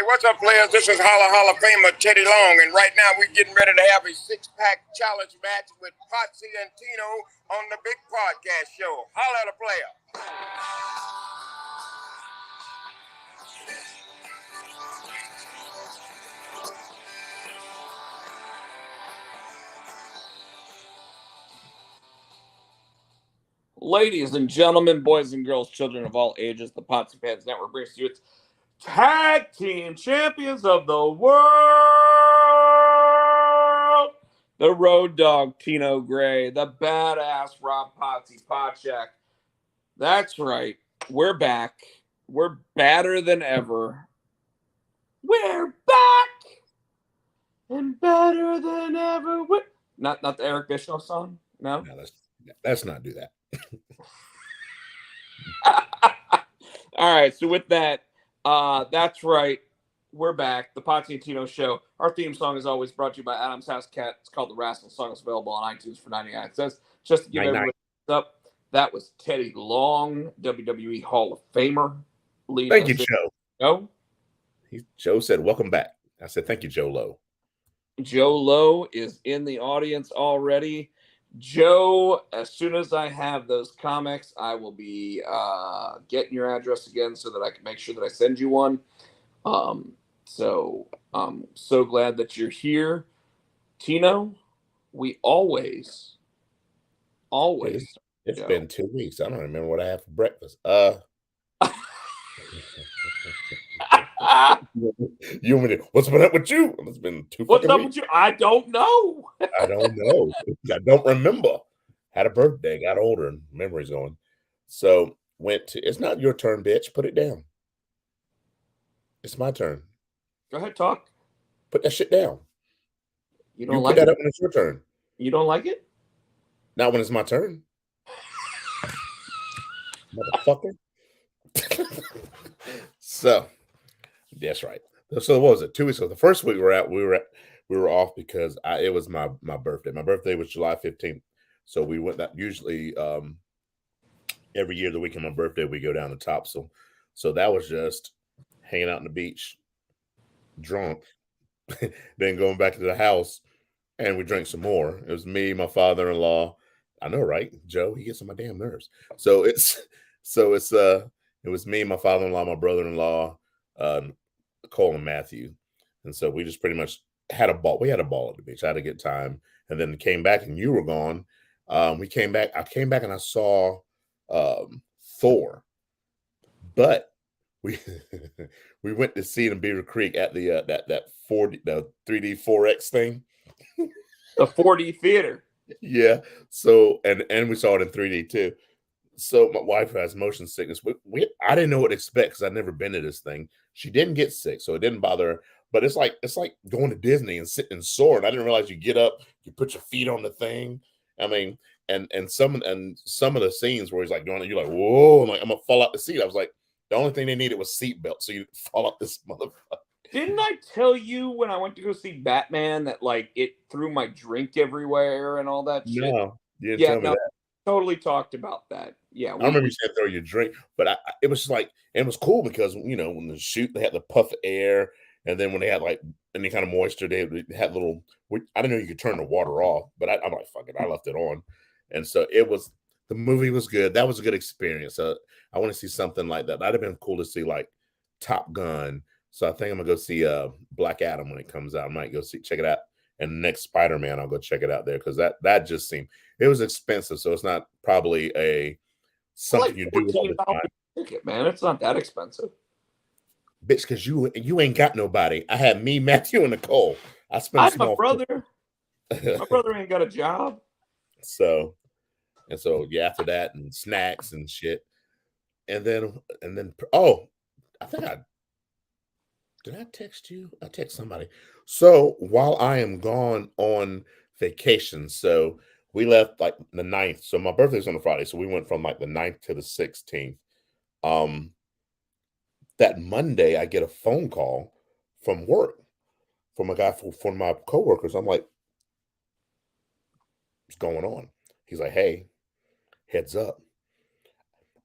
What's up, players? This is Hall of Famer Teddy Long, and right now we're getting ready to have a six-pack challenge match with Potsy and Tino on the big podcast show. Holla at a player. Ladies and gentlemen, boys and girls, children of all ages, the Potsy Fans Network brings to you its Tag Team Champions of the World, the Road Dogg Tino Gray, the badass Rob Potsy Podcheck. That's right, we're back. We're badder than ever. We're back and better than ever. Not the Eric Bischoff song. No, let's not do that. All right, so with that, that's right. We're back. The Potsy and Tino Show. Our theme song is always brought to you by Adam's House Cat. It's called The Rascal Song. It's available on iTunes for 99 cents. Just to give everybody up, that was Teddy Long, WWE Hall of Famer. Thank you, Joe. Joe? Joe said, welcome back. I said, thank you, Joe Lowe. Joe Lowe is in the audience already. Joe, as soon as I have those comics, I will be getting your address again so that I can make sure that I send you one. So I'm so glad that you're here. Tino, we always. It's been 2 weeks. I don't remember what I had for breakfast. You want me to, what's been up with you? It's been 2 What's up weeks. with you? I don't know. I don't know. I don't remember. Had a birthday, got older, and memory's going. So went to, it's not your turn, bitch. Put it down. It's my turn. Go ahead, talk. Put that shit down. You don't you like put that it? up when it's your turn. You don't like it? Not when it's my turn. Motherfucker. So that's right. So what was it? 2 weeks ago. The first week we were off because it was my birthday. My birthday was July 15th. So we went that usually every year the week of my birthday we go down to Topsail. So that was just hanging out on the beach, drunk, then going back to the house, and we drank some more. It was me, my father-in-law. I know, right? Joe, he gets on my damn nerves. It was me, my father-in-law, my brother-in-law, Cole and Matthew. And so we just pretty much had a ball. We had a ball at the beach. I had a good time. And then came back and you were gone. We came back. I came back and I saw Thor. But we we went to see it in Beaver Creek at the that 3D 4X thing. The 4D theater. Yeah. So and we saw it in 3D too. So my wife has motion sickness. I didn't know what to expect because I'd never been to this thing. She didn't get sick, so it didn't bother her. But it's like going to Disney and sitting and soaring. I didn't realize you get up, you put your feet on the thing. I mean, and some of the scenes where he's like doing it, you're like, whoa, I'm like, I'm gonna fall out the seat. I was like, the only thing they needed was seatbelts, so you fall out this motherfucker. Didn't I tell you when I went to go see Batman that like it threw my drink everywhere and all that shit? No, you didn't tell me that. Totally talked about that. Yeah, I remember you said throw your drink, but it was like, it was cool because when the shoot they had the puff of air, and then when they had like any kind of moisture, they had little. I didn't know you could turn the water off, but I'm like, fuck it, I left it on, and so the movie was good. That was a good experience. I want to see something like that. That'd have been cool to see like Top Gun. So I think I'm gonna go see Black Adam when it comes out. I might go check it out. And next Spider-Man, I'll go check it out there because that just seemed, it was expensive, so it's not probably something you do all the time. Ticket, man, it's not that expensive, bitch. Because you ain't got nobody. I had me, Matthew, and Nicole. I spent my brother. My brother ain't got a job. So yeah, after that and snacks and shit, and then I think did I text you? I text somebody. So while I am gone on vacation, so we left like the 9th. So my birthday's on a Friday. So we went from like the 9th to the 16th. That Monday, I get a phone call from work from a guy from my coworkers. I'm like, what's going on? He's like, hey, heads up.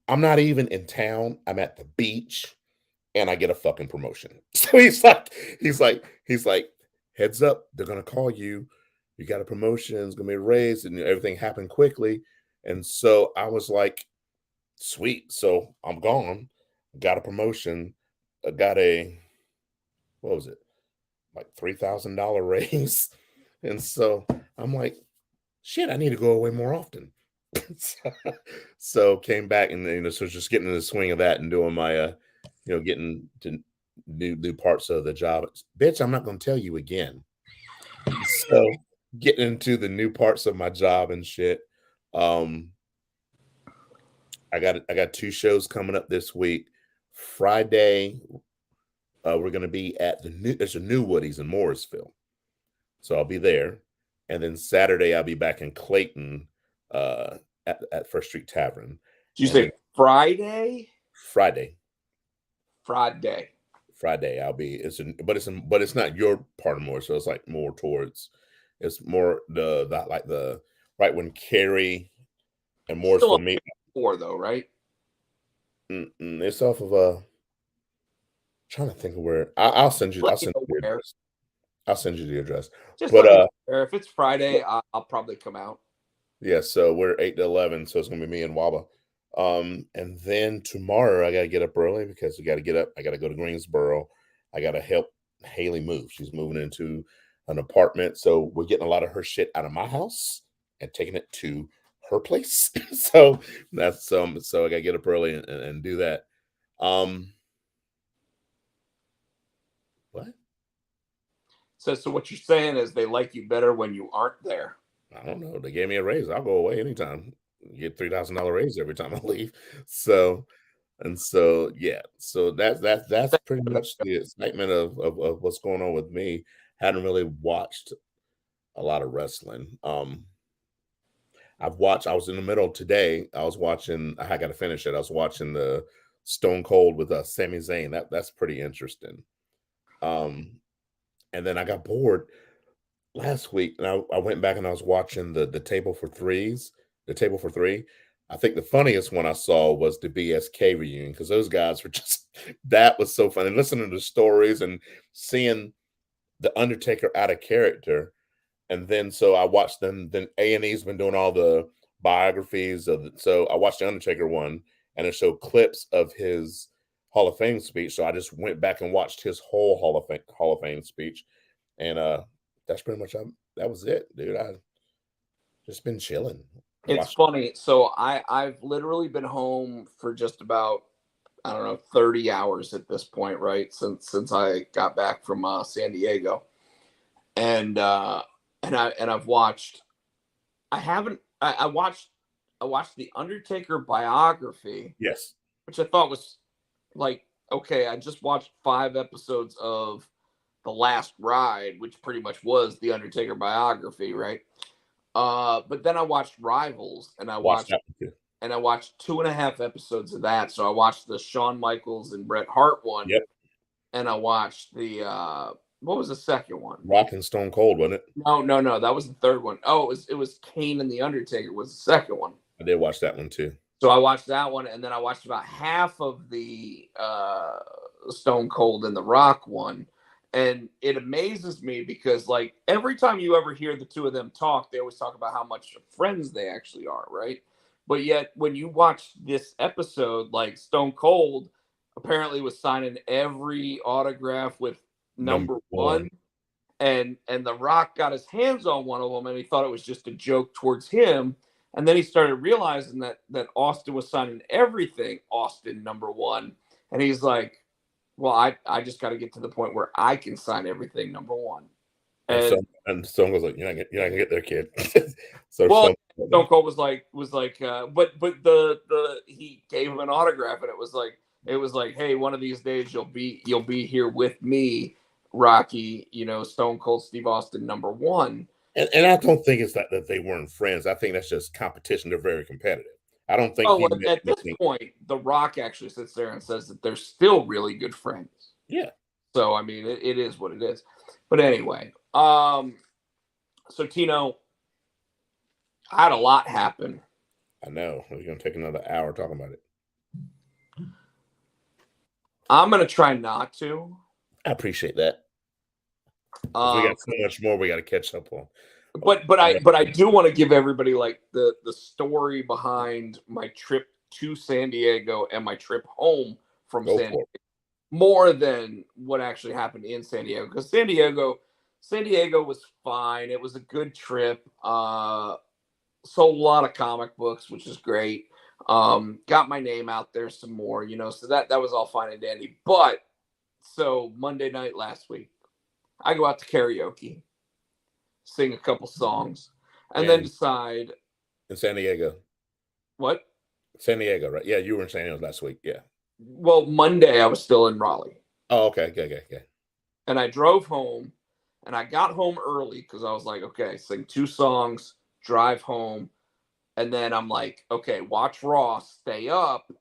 I'm not even in town. I'm at the beach. and I get a fucking promotion. So he's like, heads up, they're gonna call you. You got a promotion, it's gonna be a raise, and everything happened quickly. And so I was like, sweet. So I'm gone. Got a promotion. Got a what was it? Like $3,000 raise. And so I'm like, shit, I need to go away more often. So came back and so just getting in the swing of that and doing my getting to new parts of the job. Bitch, I'm not gonna tell you again. So getting into the new parts of my job and shit. Um I got two shows coming up this week. Friday, we're gonna be at there's a new Woody's in Morrisville. So I'll be there. And then Saturday I'll be back in Clayton uh at First Street Tavern. Did you And say then Friday? Friday. Friday. I'll be but it's not your part of more, so it's like more towards it's more the right when Carrie and Still Morrisville on meet. 4 though, right? It's off of trying to think of where I'll send you Let I'll you send know you the where. address. I'll send you the address. Just But let me know where. If it's Friday, I'll probably come out. yeah, so we're 8 to 11, so it's gonna be me and Waba. And then tomorrow I gotta get up early because we gotta get up. I gotta go to Greensboro. I gotta help Haley move. She's moving into an apartment, so we're getting a lot of her shit out of my house and taking it to her place. So that's so I gotta get up early and do that. What? So what you're saying is they like you better when you aren't there. I don't know. They gave me a raise. I'll go away anytime. Get $3,000 raise every time I leave. So yeah, so that's pretty much the excitement of what's going on with me. Hadn't really watched a lot of wrestling. I was in the middle today. I got to finish it. I was watching the Stone Cold with Sami Zayn. That's pretty interesting. Um, and then I got bored last week, and I went back and I was watching the table for threes, the table for three. I think the funniest one I saw was the BSK reunion because those guys were just that was so funny. Listening to the stories and seeing the Undertaker out of character, and then so I watched them. Then A&E's been doing all the biographies so I watched the Undertaker one, and it showed clips of his Hall of Fame speech. So I just went back and watched his whole Hall of Fame speech, and that's pretty much that was it, dude. I just been chilling. It's Watch. funny. So I've literally been home for just about, I don't know, 30 hours at this point, right? Since I got back from San Diego. And I've watched I watched the Undertaker biography, Yes. which I thought was like, okay, I just watched 5 episodes of The Last Ride, which pretty much was the Undertaker biography, right? But then I watched Rivals, and Watch that one too. I watched 2.5 episodes of that. So I watched the Shawn Michaels and Bret Hart one, Yep. and I watched the what was the second one? Rock and Stone Cold, wasn't it? No, that was the third one. Oh, it was Kane and the Undertaker was the second one. I did watch that one too. So I watched that one, and then I watched about half of the Stone Cold and the Rock one. And it amazes me because, like, every time you ever hear the two of them talk, they always talk about how much friends they actually are, right? But yet, when you watch this episode, like, Stone Cold apparently was signing every autograph with number one, and The Rock got his hands on one of them, and he thought it was just a joke towards him. And then he started realizing that Austin was signing everything Austin number one, and he's like, well, I just got to get to the point where I can sign everything number one. And Stone was like, you're not gonna get there, kid. So well, Stone Cold was like, but the he gave him an autograph, and it was like, hey, one of these days you'll be here with me, Rocky. Stone Cold Steve Austin number one. And I don't think it's that they weren't friends. I think that's just competition. They're very competitive. I don't think he meant at this point, The Rock actually sits there and says that they're still really good friends. Yeah. So I mean, it is what it is. But anyway, so Tino, I had a lot happen. I know. We're gonna take another hour talking about it. I'm gonna try not to. I appreciate that. We Um, got so much more we got to catch up on. but I do want to give everybody like the story behind my trip to San Diego and my trip home from Go San Diego for it. more than what actually happened in San Diego, because San Diego was fine. It was a good trip. Sold a lot of comic books, which is great. Got my name out there some more, so that was all fine and dandy. But so Monday night last week, I go out to karaoke, sing a couple songs, and then And decide in San Diego. what. San Diego, right? Yeah, you were in San Diego last week. Yeah. Well, Monday I was still in Raleigh, Oh, okay. and I drove home, and I got home early because I was like, okay, sing 2 songs, drive home, and then I'm like, okay, watch Raw, stay up,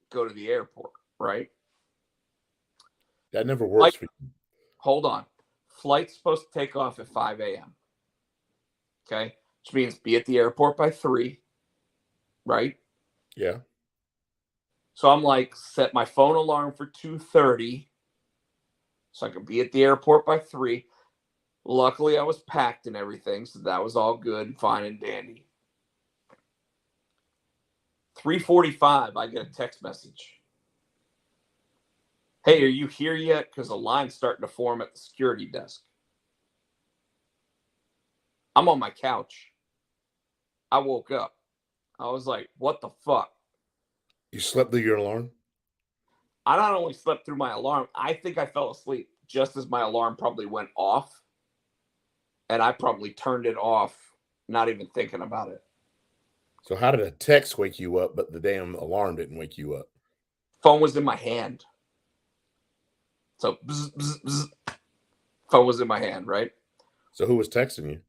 go to the airport, right? That never Like, works for you. hold on. Flight's supposed to take off at 5 a.m. Okay. Which means be at the airport by 3, right? Yeah. So I'm like, set my phone alarm for 2:30 so I could be at the airport by 3. Luckily, I was packed and everything, so that was all good and fine and dandy. 3:45, I get a text message. Hey, are you here yet? Because a line's starting to form at the security desk. I'm on my couch. I woke up. I was like, what the fuck? You slept through your alarm? I not only slept through my alarm, I think I fell asleep just as my alarm probably went off. And I probably turned it off, not even thinking about it. So how did a text wake you up, but the damn alarm didn't wake you up? Phone was in my hand. So, bzz, bzz, bzz. Phone was in my hand, right? So who was texting you?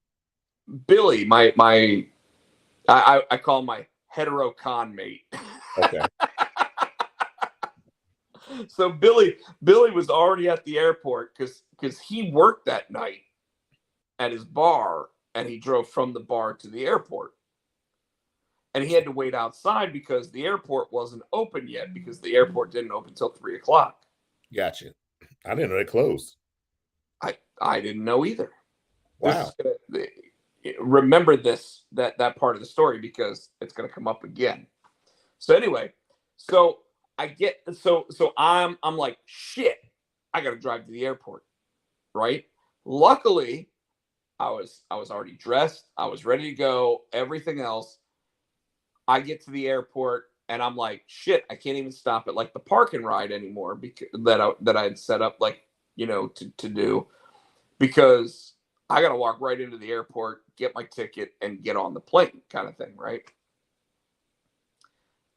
Billy, I call him my hetero con mate. Okay. So Billy was already at the airport because he worked that night at his bar, and he drove from the bar to the airport. And he had to wait outside because the airport wasn't open yet, because the airport didn't open until 3 o'clock. Gotcha. I didn't know it closed. I didn't know either. Wow. Remember that part of the story, because it's going to come up again. So anyway, so I get so I'm like, shit, I got to drive to the airport, right? Luckily, I was already dressed, I was ready to go, everything else. I get to the airport and I'm like, shit, I can't even stop at like the park and ride anymore, because that I had set up, like, to do, because I got to walk right into the airport, get my ticket, and get on the plane, kind of thing, right?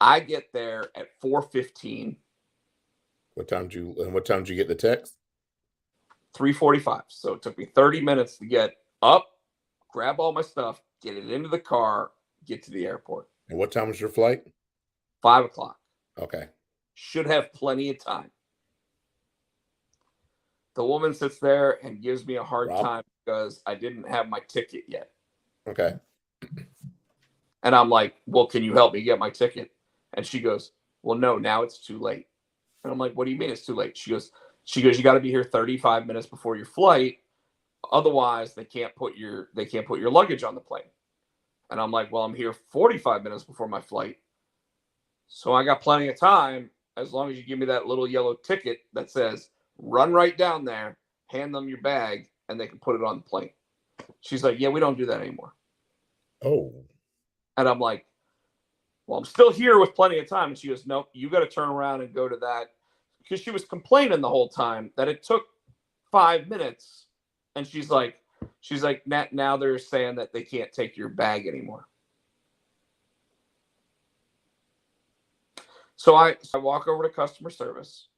I get there at 4:15. What time did you get the text? 3:45. So it took me 30 minutes to get up, grab all my stuff, get it into the car, get to the airport. And what time was your flight? 5 o'clock. Okay. Should have plenty of time. The woman sits there and gives me a hard time because I didn't have my ticket yet. Okay. And I'm like, well, can you help me get my ticket? And she goes, well, no, now it's too late. And I'm like, what do you mean it's too late? She goes, you got to be here 35 minutes before your flight. Otherwise, they can't put your luggage on the plane. And I'm like, well, I'm here 45 minutes before my flight. So I got plenty of time, as long as you give me that little yellow ticket that says, run right down there, hand them your bag, and they can put it on the plane. She's like, yeah, we don't do that anymore. Oh. And I'm like, well, I'm still here with plenty of time. And she goes, nope, you got to turn around and go to that. Because she was complaining the whole time that it took 5 minutes. And she's like, now they're saying that they can't take your bag anymore. So I walk over to customer service.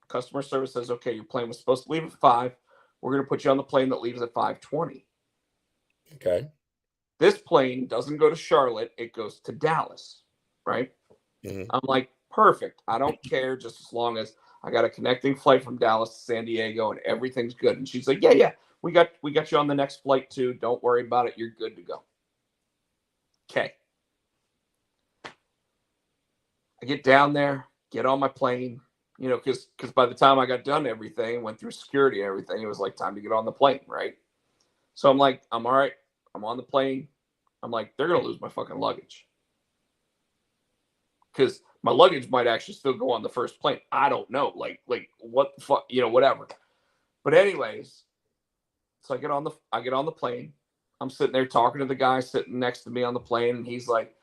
Customer service says, okay, your plane was supposed to leave at 5. We're going to put you on the plane that leaves at 5:20. Okay. This plane doesn't go to Charlotte. It goes to Dallas, right? Mm-hmm. I'm like, perfect. I don't care, just as long as I got a connecting flight from Dallas to San Diego and everything's good. And she's like, yeah, we got you on the next flight too. Don't worry about it. You're good to go. Okay. I get down there, get on my plane. You know, because by the time I got done everything, went through security and everything, it was like time to get on the plane, right? So I'm like, I'm all right. I'm on the plane. I'm like, they're gonna lose my fucking luggage because my luggage might actually still go on the first plane. I don't know, like what the fuck, you know, whatever. But anyways, so I get on the plane. I'm sitting there talking to the guy sitting next to me on the plane, and he's like,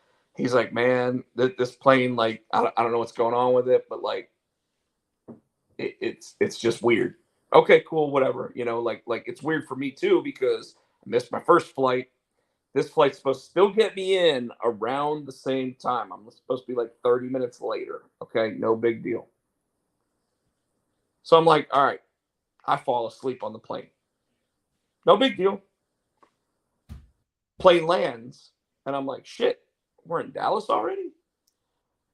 man, this plane, like, I don't know what's going on with it, but like, it's just weird. Okay, cool, whatever. You know, like it's weird for me too because I missed my first flight. This flight's supposed to still get me in around the same time. I'm supposed to be like 30 minutes later. Okay, no big deal. So I'm like, all right, I fall asleep on the plane. No big deal. Plane lands, and I'm like, shit, we're in Dallas already?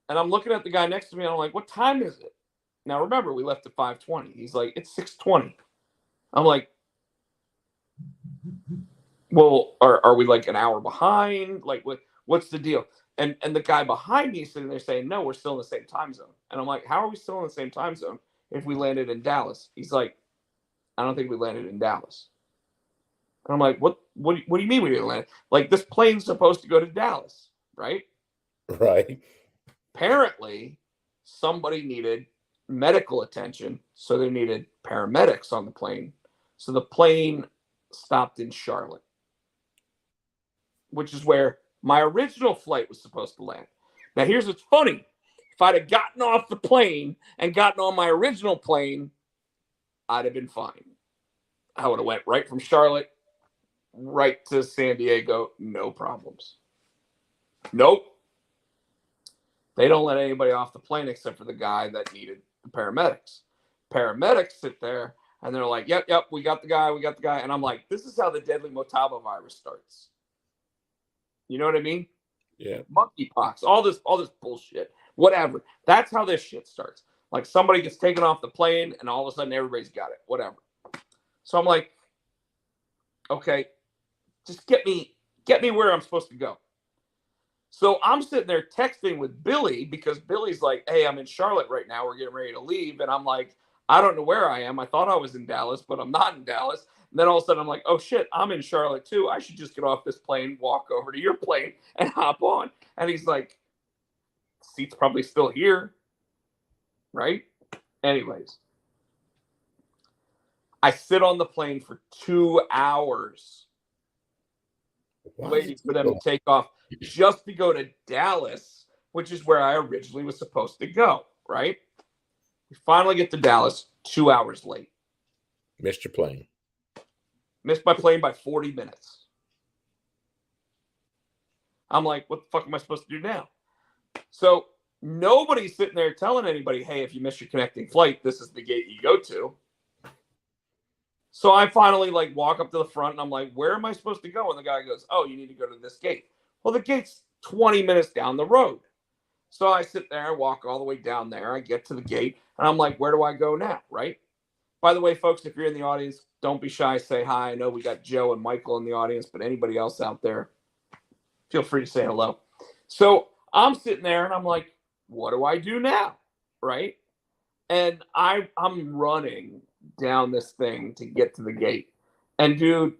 And I'm looking at the guy next to me, and I'm like, what time is it? Now, remember, we left at 5:20. He's like, it's 6:20. I'm like, well, are we like an hour behind? Like, what's the deal? And the guy behind me is sitting there saying, no, we're still in the same time zone. And I'm like, how are we still in the same time zone if we landed in Dallas? He's like, I don't think we landed in Dallas. And I'm like, what do you mean we didn't land? Like, this plane's supposed to go to Dallas, right? Right. Apparently, somebody needed medical attention, so they needed paramedics on the plane. So the plane stopped in Charlotte, which is where my original flight was supposed to land. Now, here's what's funny. If I'd have gotten off the plane and gotten on my original plane, I'd have been fine. I would have went right from Charlotte right to San Diego, no problems. Nope. They don't let anybody off the plane except for the guy that needed the paramedics. Paramedics sit there and they're like, yep, we got the guy. And I'm like, this is how the deadly Motaba virus starts. You know what I mean? Yeah. Monkeypox, all this bullshit, whatever. That's how this shit starts. Like, somebody gets taken off the plane and all of a sudden everybody's got it, whatever. So I'm like, okay, just get me where I'm supposed to go. So I'm sitting there texting with Billy because Billy's like, hey, I'm in Charlotte right now. We're getting ready to leave. And I'm like, I don't know where I am. I thought I was in Dallas, but I'm not in Dallas. And then all of a sudden I'm like, oh shit, I'm in Charlotte too. I should just get off this plane, walk over to your plane and hop on. And he's like, seat's probably still here. Right? Anyways, I sit on the plane for 2 hours waiting for them to take off just to go to Dallas, which is where I originally was supposed to go, right? We finally get to Dallas 2 hours late. Missed your plane. Missed my plane by 40 minutes. I'm like, what the fuck am I supposed to do now? So nobody's sitting there telling anybody, hey, if you miss your connecting flight, this is the gate you go to. So I finally like walk up to the front and I'm like, where am I supposed to go? And the guy goes, oh, you need to go to this gate. Well, the gate's 20 minutes down the road. So I sit there, walk all the way down there. I get to the gate and I'm like, where do I go now? Right. By the way, folks, if you're in the audience, don't be shy. Say hi. I know we got Joe and Michael in the audience, but anybody else out there, feel free to say hello. So I'm sitting there and I'm like, what do I do now? Right. And I'm running down this thing to get to the gate. And dude,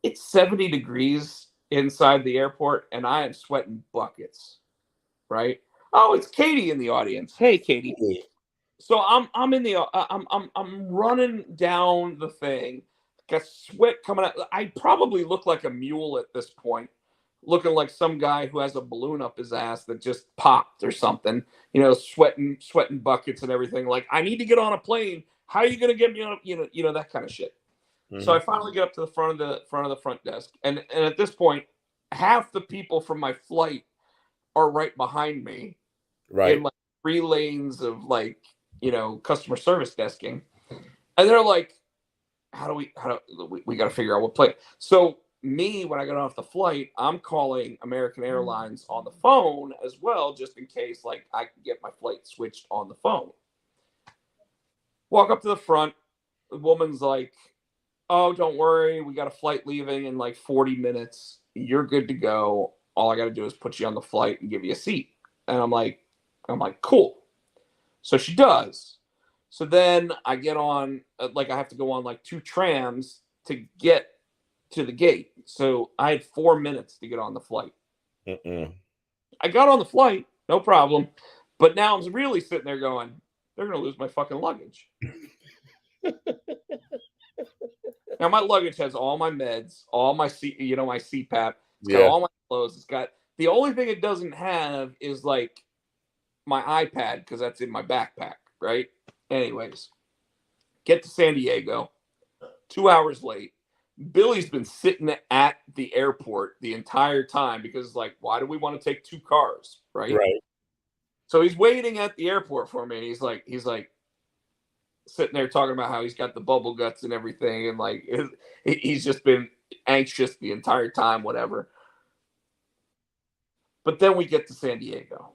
it's 70 degrees inside the airport and I am sweating buckets. Right? Oh, it's Katie in the audience. Hey, Katie. So I'm in the I'm running down the thing. Got sweat coming out. I probably look like a mule at this point, looking like some guy who has a balloon up his ass that just popped or something. You know, sweating buckets and everything. Like, I need to get on a plane. How are you going to get me on? You know that kind of shit. Mm-hmm. So I finally get up to the front of the front desk, and at this point, half the people from my flight are right behind me, right, in like 3 lanes of like, you know, customer service desking, and they're like, how do we got to figure out what plane. So me, when I got off the flight, I'm calling American Airlines on the phone as well, just in case like I can get my flight switched on the phone. Walk up to the front, the woman's like, oh, don't worry, we got a flight leaving in like 40 minutes. You're good to go. All I got to do is put you on the flight and give you a seat. And I'm like, cool. So she does. So then I get on, like, I have to go on like 2 trams to get to the gate. So I had 4 minutes to get on the flight. I got on the flight, no problem. But now I'm really sitting there going, they're going to lose my fucking luggage. Now my luggage has all my meds, all my my CPAP. It's got all my clothes. It's got the only thing it doesn't have is like my iPad because that's in my backpack, right? Anyways, get to San Diego, 2 hours late. Billy's been sitting at the airport the entire time because, like, why do we want to take 2 cars, right? Right. So he's waiting at the airport for me. He's like sitting there talking about how he's got the bubble guts and everything, and like he's just been anxious the entire time, whatever. But then we get to San Diego,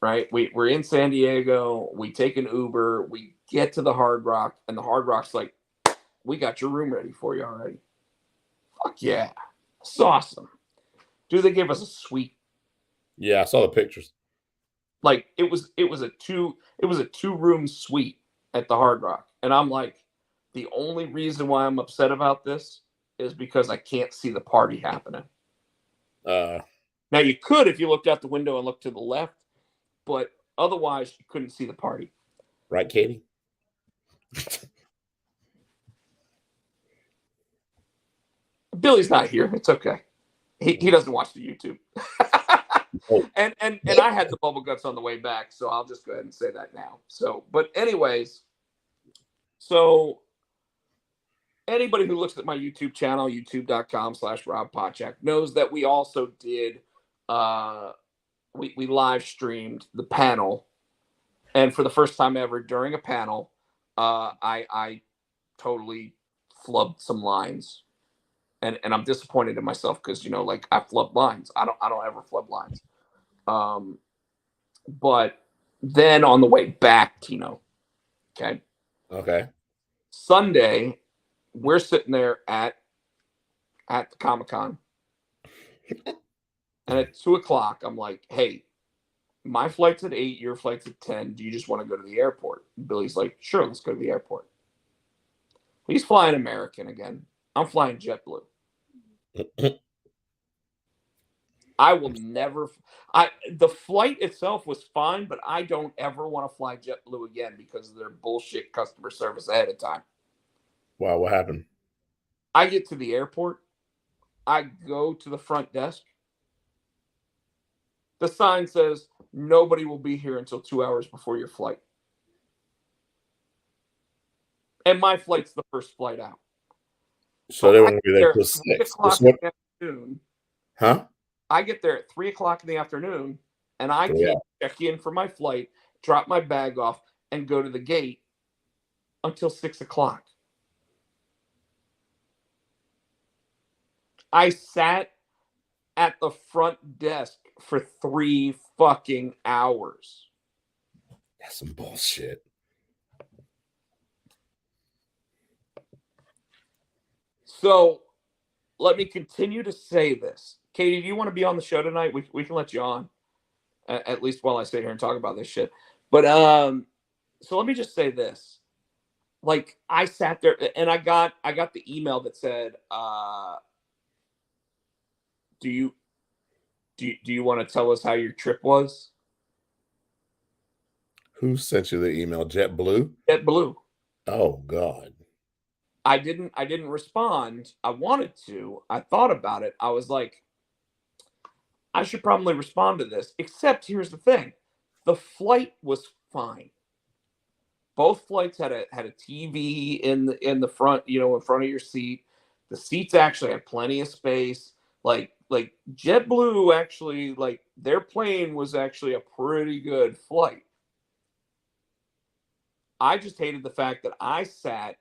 right? We're in San Diego. We take an Uber. We get to the Hard Rock, and the Hard Rock's like, we got your room ready for you already. Fuck yeah. It's awesome. Dude, they gave us a suite. Yeah, I saw the pictures. Like it was a 2-room suite at the Hard Rock. And I'm like, the only reason why I'm upset about this is because I can't see the party happening. Now you could if you looked out the window and looked to the left, but otherwise you couldn't see the party. Right, Katie? Billy's not here. It's okay. He doesn't watch the YouTube. and I had the bubble guts on the way back, so I'll just go ahead and say that now. So, but anyways, so anybody who looks at my YouTube channel, youtube.com/Rob Pochak, knows that we also did we live streamed the panel, and for the first time ever during a panel, I totally flubbed some lines. And I'm disappointed in myself because, you know, like I flub lines. I don't ever flub lines. But then on the way back, Tino, okay, Sunday, we're sitting there at the Comic-Con, and at 2:00, I'm like, hey, my flight's at 8, your flight's at 10. Do you just want to go to the airport? And Billy's like, sure, let's go to the airport. He's flying American again. I'm flying JetBlue. I will never. The flight itself was fine, but I don't ever want to fly JetBlue again because of their bullshit customer service ahead of time. Wow, what happened? I get to the airport. I go to the front desk. The sign says nobody will be here until 2 hours before your flight. And my flight's the first flight out. So they won't be there till 6. 3:00 in the afternoon. Huh? I get there at 3:00 in the afternoon, and I can't check in for my flight, drop my bag off, and go to the gate until 6:00. I sat at the front desk for 3 fucking hours. That's some bullshit. So let me continue to say this. Katie, do you want to be on the show tonight? We can let you on, at least while I sit here and talk about this shit. But so let me just say this. Like, I sat there and I got the email that said, do you want to tell us how your trip was? Who sent you the email? JetBlue? JetBlue. Oh God. I didn't respond. I wanted to. I thought about it. I was like, I should probably respond to this. Except here's the thing. The flight was fine. Both flights had a TV in the front, in front of your seat. The seats actually had plenty of space. Like JetBlue actually, like, their plane was actually a pretty good flight. I just hated the fact that I sat.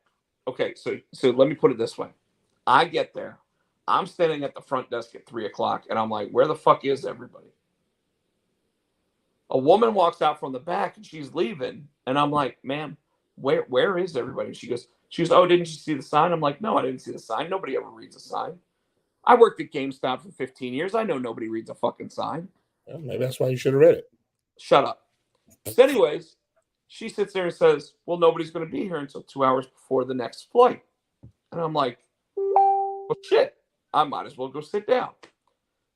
Okay, so let me put it this way. I get there. I'm standing at the front desk at 3:00, and I'm like, where the fuck is everybody? A woman walks out from the back, and she's leaving, and I'm like, ma'am, where is everybody? She goes, oh, didn't you see the sign? I'm like, no, I didn't see the sign. Nobody ever reads a sign. I worked at GameStop for 15 years. I know nobody reads a fucking sign. Well, maybe that's why you should have read it. Shut up. So anyways, She sits there and says, well, nobody's going to be here until 2 hours before the next flight. And I'm like, well, shit, I might as well go sit down.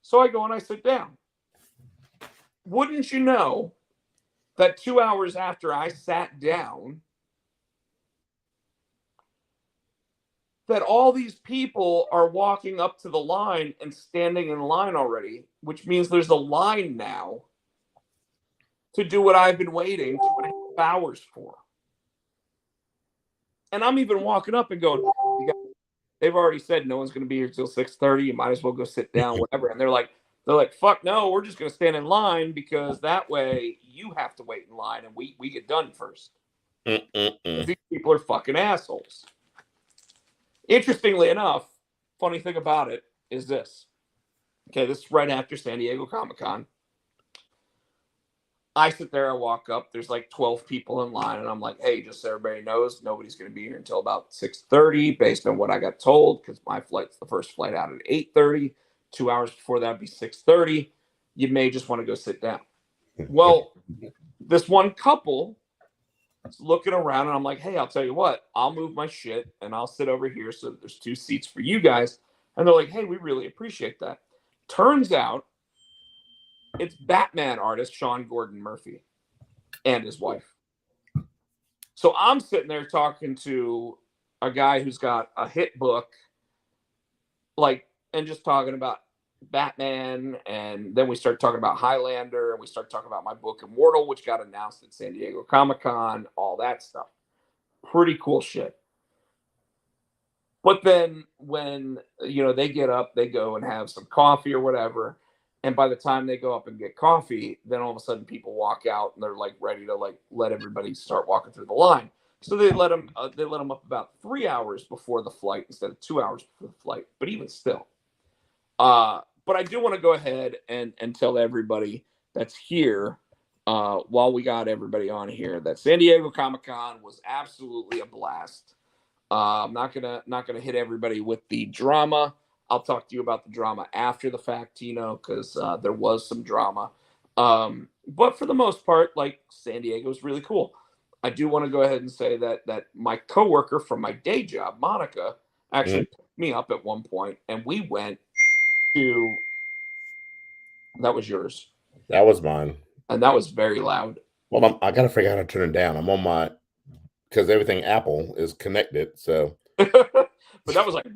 So I go and I sit down. Wouldn't you know that 2 hours after I sat down, that all these people are walking up to the line and standing in line already, which means there's a line now to do what I've been waiting 2.5 hours for. And I'm even walking up and going, they've already said no one's going to be here till 6:30. You might as well go sit down, whatever. And they're like, fuck no, we're just going to stand in line because that way you have to wait in line and we get done first. These people are fucking assholes. Interestingly enough, funny thing about it is this. Okay, this is right after San Diego Comic-Con. I sit there, I walk up, there's like 12 people in line, and I'm like, hey, just so everybody knows, nobody's going to be here until about 6:30 based on what I got told, because my flight's the first flight out at 8:30. 2 hours before that would be 6:30. You may just want to go sit down. Well, this one couple is looking around, and I'm like, hey, I'll tell you what, I'll move my shit, and I'll sit over here so that there's 2 seats for you guys. And they're like, hey, we really appreciate that. Turns out, it's Batman artist Sean Gordon Murphy and his wife. So I'm sitting there talking to a guy who's got a hit book, like, and just talking about Batman. And then we start talking about Highlander, and we start talking about my book Immortal, which got announced at San Diego Comic-Con, all that stuff. Pretty cool shit. But then when, they get up, they go and have some coffee or whatever. And by the time they go up and get coffee, then all of a sudden people walk out and they're like ready to like let everybody start walking through the line. So they let them up about 3 hours before the flight instead of 2 hours before the flight. But even still, but I do want to go ahead and tell everybody that's here, while we got everybody on here, that San Diego Comic-Con was absolutely a blast. I'm not gonna hit everybody with the drama. I'll talk to you about the drama after the fact, Tino, because there was some drama. But for the most part, like, San Diego is really cool. I do want to go ahead and say that my coworker from my day job, Monica, actually picked me up at one point, and we went to. That was yours. That was mine. And that was very loud. Well, I got to figure out how to turn it down. I'm on my, because everything Apple is connected. So, but that was like.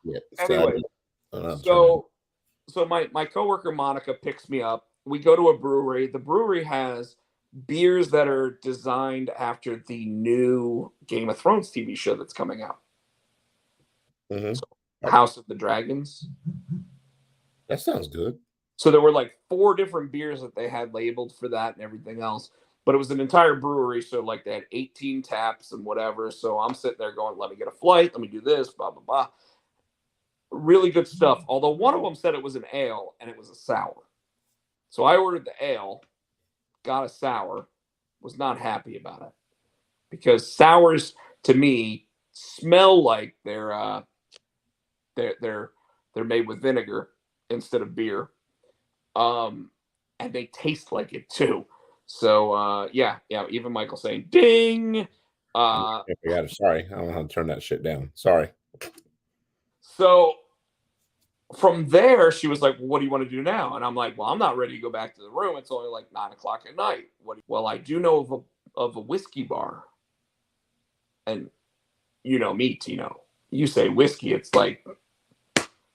Yeah. Anyway, so my coworker Monica picks me up. We go to a brewery. The brewery has beers that are designed after the new Game of Thrones TV show that's coming out. So, House of the Dragons. That sounds good. So there were like 4 different beers that they had labeled for that and everything else. But it was an entire brewery, so like they had 18 taps and whatever. So I'm sitting there going, let me get a flight, let me do this, blah, blah, blah. Really good stuff. Although one of them said it was an ale and it was a sour. So I ordered the ale, got a sour, was not happy about it. Because sours, to me, smell like they're made with vinegar instead of beer. And they taste like it too. So, yeah, even Michael saying, ding. Sorry, I don't know how to turn that shit down. Sorry. So from there, she was like, well, what do you want to do now? And I'm like, well, I'm not ready to go back to the room. It's only like 9:00 at night. Well, I do know of a whiskey bar. And you know me, Tino. You say whiskey, it's like,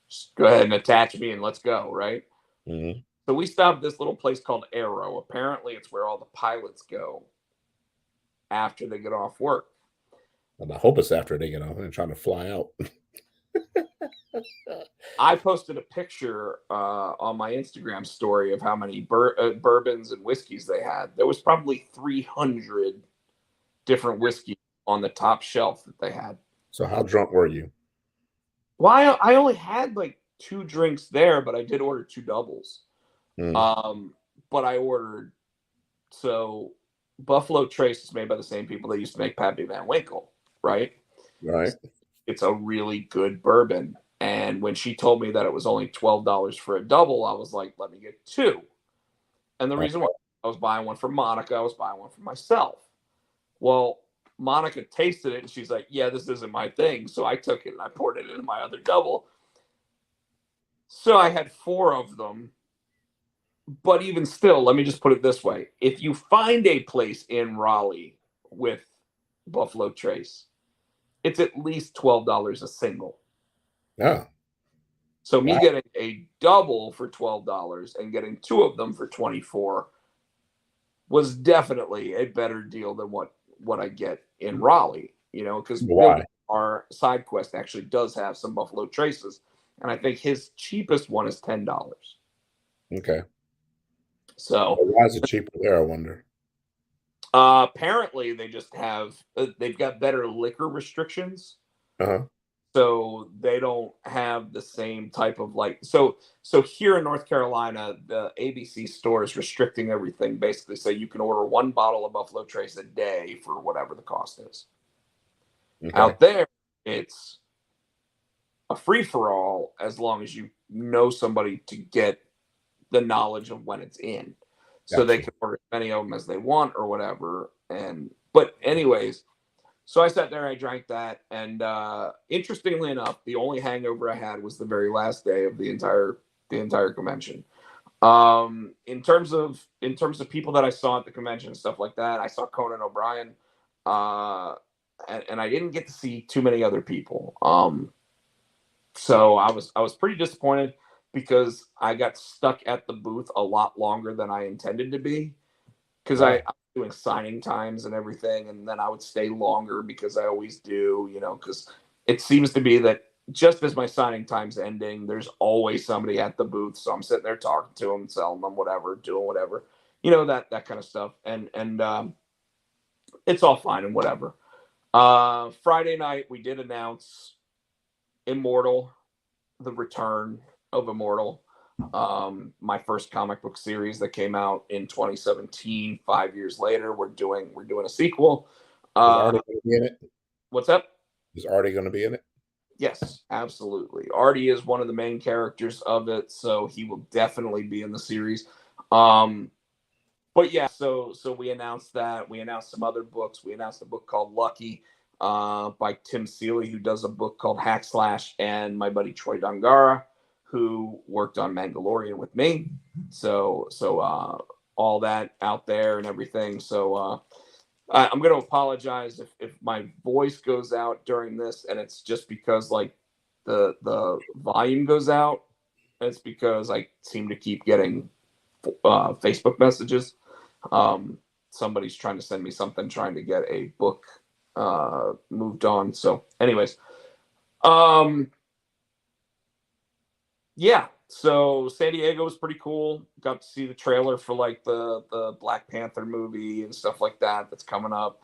just go ahead and attach me and let's go, right? Mm-hmm. So we stopped at this little place called Arrow. Apparently, it's where all the pilots go after they get off work. And I hope it's after they get off and trying to fly out. I posted a picture on my Instagram story of how many bourbons and whiskeys they had. There was probably 300 different whiskeys on the top shelf that they had. So how drunk were you? Well, I only had like 2 drinks there, but I did order 2 doubles. But I ordered, so Buffalo Trace is made by the same people that used to make Pappy Van Winkle, right? Right. It's a really good bourbon. And when she told me that it was only $12 for a double, I was like, let me get 2. And the reason why I was buying one for Monica. I was buying one for myself. Well, Monica tasted it and she's like, yeah, this isn't my thing. So I took it and I poured it into my other double. So I had 4 of them. But even still, let me just put it this way. If you find a place in Raleigh with Buffalo Trace, it's at least $12 a single. Yeah. So me getting a double for $12 and getting 2 of them for $24 was definitely a better deal than what I get in Raleigh, because our side quest actually does have some Buffalo Traces, and I think his cheapest one is $10. Okay. So why is it cheaper there, I wonder? Apparently they just have they've got better liquor restrictions. Uh-huh. So they don't have the same type of so here in North Carolina, the ABC store is restricting everything basically, so you can order 1 bottle of Buffalo Trace a day for whatever the cost is. Okay. Out there, it's a free-for-all as long as you know somebody to get the knowledge of when it's in. So gotcha. They can order as many of them as they want or whatever. But anyways, so I sat there, I drank that, and interestingly enough, the only hangover I had was the very last day of the entire convention. In terms of people that I saw at the convention and stuff like that, I saw Conan O'Brien, and I didn't get to see too many other people. So I was pretty disappointed because I got stuck at the booth a lot longer than I intended to be. Because I was doing signing times and everything, and then I would stay longer because I always do, because it seems to be that just as my signing time's ending, there's always somebody at the booth. So I'm sitting there talking to them, selling them whatever, doing whatever, that kind of stuff. And it's all fine and whatever. Friday night, we did announce Immortal, the return of Immortal. My first comic book series that came out in 2017. 5 years later, we're doing a sequel. Is Artie going to be in it? What's up? Is Artie going to be in it? Yes, absolutely. Artie is one of the main characters of it, so he will definitely be in the series. But yeah, so we announced that. We announced some other books. We announced a book called Lucky by Tim Seeley, who does a book called Hack Slash, and my buddy Troy Dungara, who worked on Mandalorian with me. So all that out there and everything. So I'm going to apologize if my voice goes out during this, and it's just because the volume goes out. It's because I seem to keep getting Facebook messages. Somebody's trying to send me something, trying to get a book moved on. So anyways, yeah, so San Diego was pretty cool. Got to see the trailer for the Black Panther movie and stuff like that that's coming up.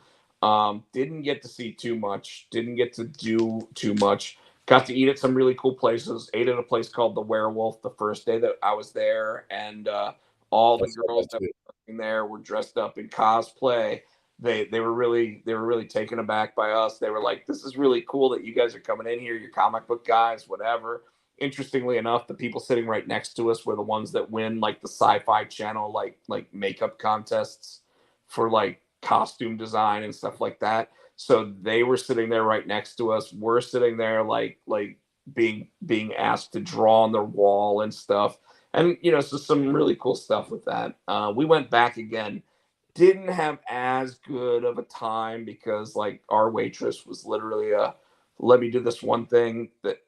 Didn't get to see too much. Didn't get to do too much. Got to eat at some really cool places. Ate at a place called The Werewolf the first day that I was there, and all the girls that were working there were dressed up in cosplay. They were really taken aback by us. They were like, "This is really cool that you guys are coming in here. You're comic book guys, whatever." Interestingly enough, the people sitting right next to us were the ones that win the Sci-Fi Channel like makeup contests for costume design and stuff like that. So they were sitting there right next to us. We're sitting there being asked to draw on their wall and stuff. And so some really cool stuff with that. We went back again. Didn't have as good of a time because our waitress was literally let me do this one thing that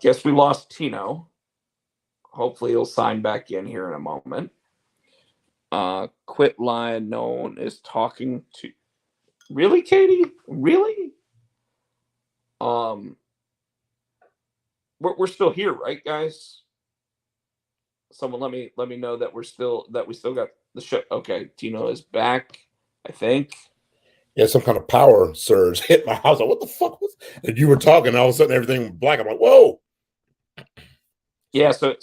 guess we lost Tino. Hopefully he'll sign back in here in a moment. Quit line. No one is talking to. Really, Katie? Really? We're still here, right, guys? Someone let me know that we still got the show. Okay, Tino is back, I think. Yeah, some kind of power surge hit my house. Like, what the fuck was? And you were talking, and all of a sudden everything went black. I'm like, whoa. Yeah, so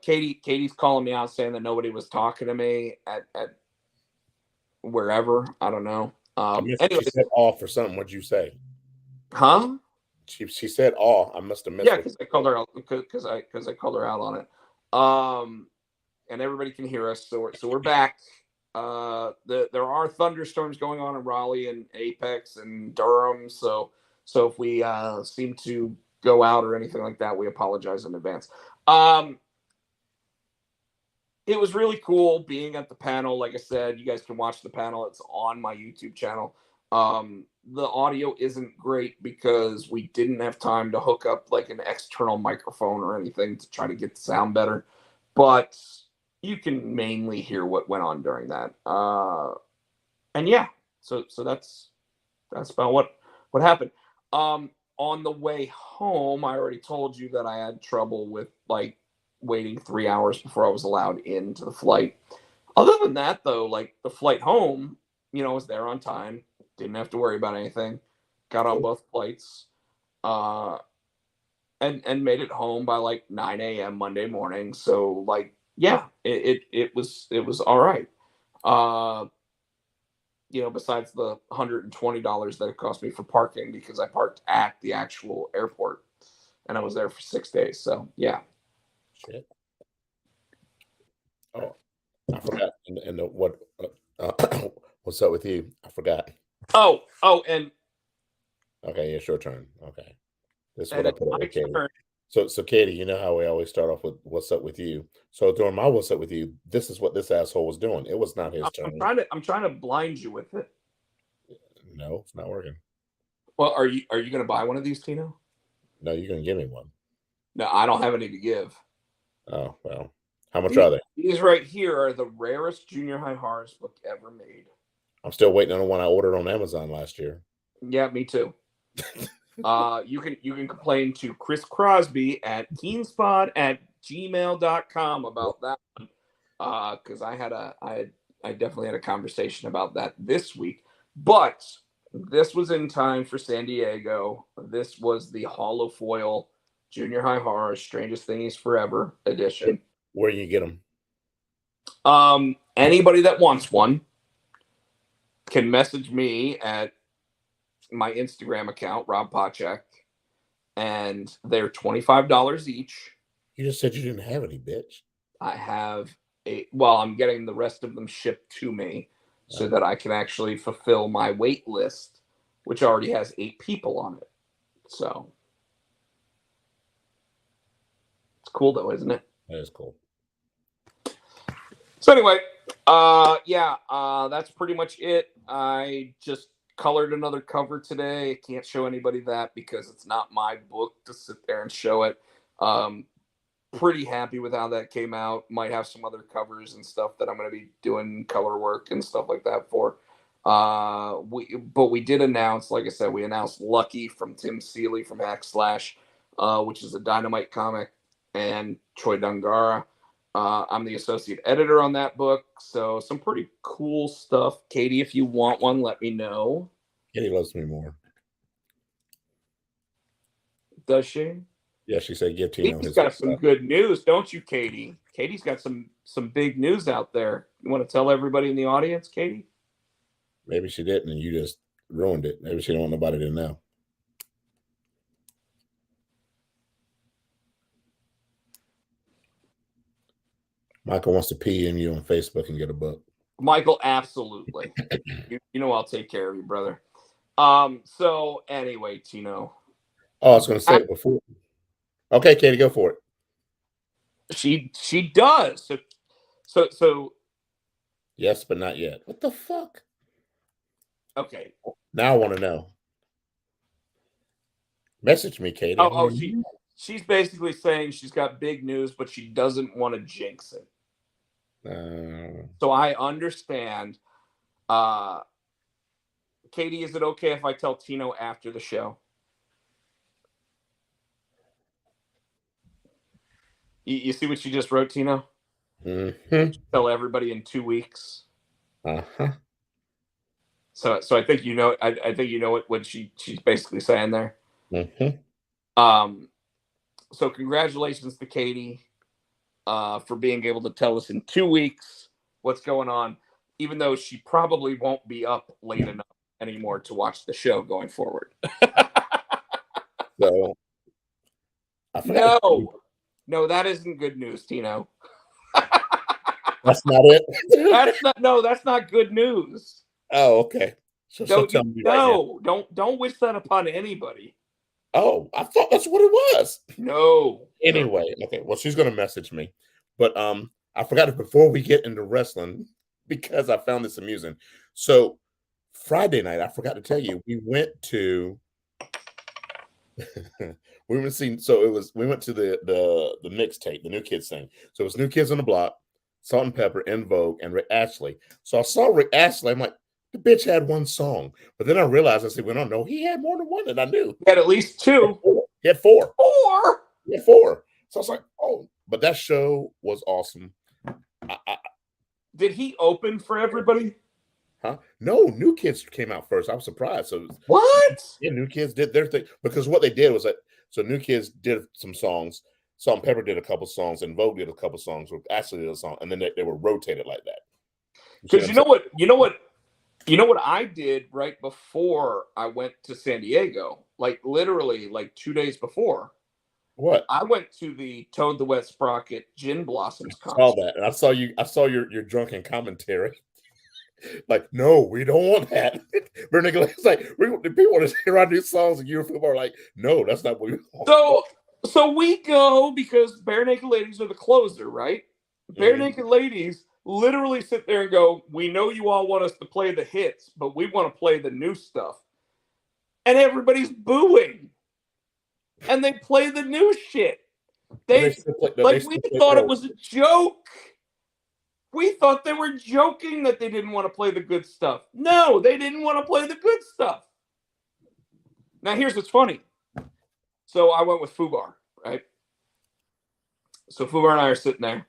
Katie's calling me out saying that nobody was talking to me at wherever. I don't know. Anyway, she said "all" for something. What'd you say? Huh? She said "all." I must have missed. Yeah, because I called her out because I called her out on it. and everybody can hear us. So we're back. There are thunderstorms going on in Raleigh and Apex and Durham. So if we seem to go out or anything like that, we apologize in advance. It was really cool being at the panel. Like I said, you guys can watch the panel. It's on my YouTube channel. The audio isn't great because we didn't have time to hook up like an external microphone or anything to try to get the sound better. But you can mainly hear what went on during that. And yeah, so that's about what happened. On the way home, I already told you that I had trouble with like waiting 3 hours before I was allowed into the flight. Other than that, though, like the flight home, was there on time. Didn't have to worry about anything. Got on both flights, and made it home by like 9 a.m. Monday morning. So like, yeah, it was all right. Besides the $120 that it cost me for parking because I parked at the actual airport, and I was there for 6 days. So yeah. Shit. Oh, I forgot. And what? What's up with you? I forgot. Oh, and okay, it's your turn. Okay, this is and what I it's put my over Katie. turn. So Katie, you know how we always start off with "What's up with you?" So during my "What's up with you," this is what this asshole was doing. It was not his turn. I'm trying to blind you with it. No, it's not working. Well, are you going to buy one of these, Tino? No, you're gonna give me one. No, I don't have any to give. Oh well, how much are they? These right here are the rarest junior high horrors book ever made. I'm still waiting on the one I ordered on Amazon last year. Yeah, me too. You can complain to Chris Crosby at keenspot@gmail.com about that one. Because I definitely had a conversation about that this week. But this was in time for San Diego. This was the holofoil Junior High Horror Strangest Things Forever edition. Where you get them? Anybody that wants one can message me at my Instagram account, Rob Pochek, and they're $25 each. You just said you didn't have any, bitch. I have I'm getting the rest of them shipped to me so that I can actually fulfill my wait list, which already has 8 people on it. So it's cool though, isn't it? That is cool. So anyway, that's pretty much it. I just colored another cover today. I can't show anybody that because it's not my book to sit there and show it. Pretty happy with how that came out. Might have some other covers and stuff that I'm going to be doing color work and stuff like that for. We did announce, like I said, we announced Lucky from Tim Seeley from Hackslash, which is a Dynamite comic, and Troy Dungara. I'm the associate editor on that book, so some pretty cool stuff. Katie, if you want one, let me know. Katie loves me more. Does she? Yeah, she said give Tino Katie's his got some good news, don't you, Katie? Katie's got some big news out there. You want to tell everybody in the audience, Katie? Maybe she didn't, and you just ruined it. Maybe she don't want nobody to know. Michael wants to PM you on Facebook and get a book. Michael, absolutely. you know I'll take care of you, brother. So anyway, Tino. Oh, I was going to say before. Okay, Katie, go for it. She does. So. Yes, but not yet. What the fuck? Okay. Now I want to know. Message me, Katie. She's basically saying she's got big news, but she doesn't want to jinx it. So I understand. Katie, is it okay if I tell Tino after the show? You see what you just wrote, Tino? Mm-hmm. Tell everybody in 2 weeks. Uh-huh. So I think you know. I think you know what she's basically saying there. Mm-hmm. So congratulations to Katie for being able to tell us in 2 weeks what's going on, even though she probably won't be up late enough anymore to watch the show going forward. So I forgot. No, that isn't good news, Tino. That's not it. That's not good news. Oh, okay. So tell me right now. Don't wish that upon anybody. Oh, I thought that's what it was. No. Anyway, okay. Well, she's gonna message me, but I forgot it before we get into wrestling because I found this amusing. So Friday night, I forgot to tell you, we went to we went to so it was we went to the mixtape, the New Kids thing. So it was New Kids on the Block, Salt and Pepper, In Vogue, and Rick Ashley. So I saw Rick Ashley. I'm like, the bitch had one song, but then I realized I said, well, no, he had more than one, and I knew He had at least two. He had four. Four. He had four. So I was like, oh, but that show was awesome. Did he open for everybody? Huh? No, New Kids came out first. I was surprised. So what? Yeah, New Kids did their thing because what they did was that so New Kids did some songs. Salt and Pepper did a couple songs, and Vogue did a couple songs. Ashley did a song, and then they were rotated like that. Because you know what I did right before I went to San Diego, like literally like 2 days before. What? I went to the Toad the Wet Sprocket Gin Blossoms concert. I saw that, and I saw your drunken commentary. Like, no, we don't want that. It's like people want to hear our new songs, and you are like, no, that's not what we want. So we go because Bare Naked Ladies are the closer, right? Bare Naked Ladies literally sit there and go, we know you all want us to play the hits, but we want to play the new stuff. And everybody's booing. And they play the new shit. We thought it was a joke. We thought they were joking that they didn't want to play the good stuff. No, they didn't want to play the good stuff. Now, here's what's funny. So I went with Fubar, right? So Fubar and I are sitting there.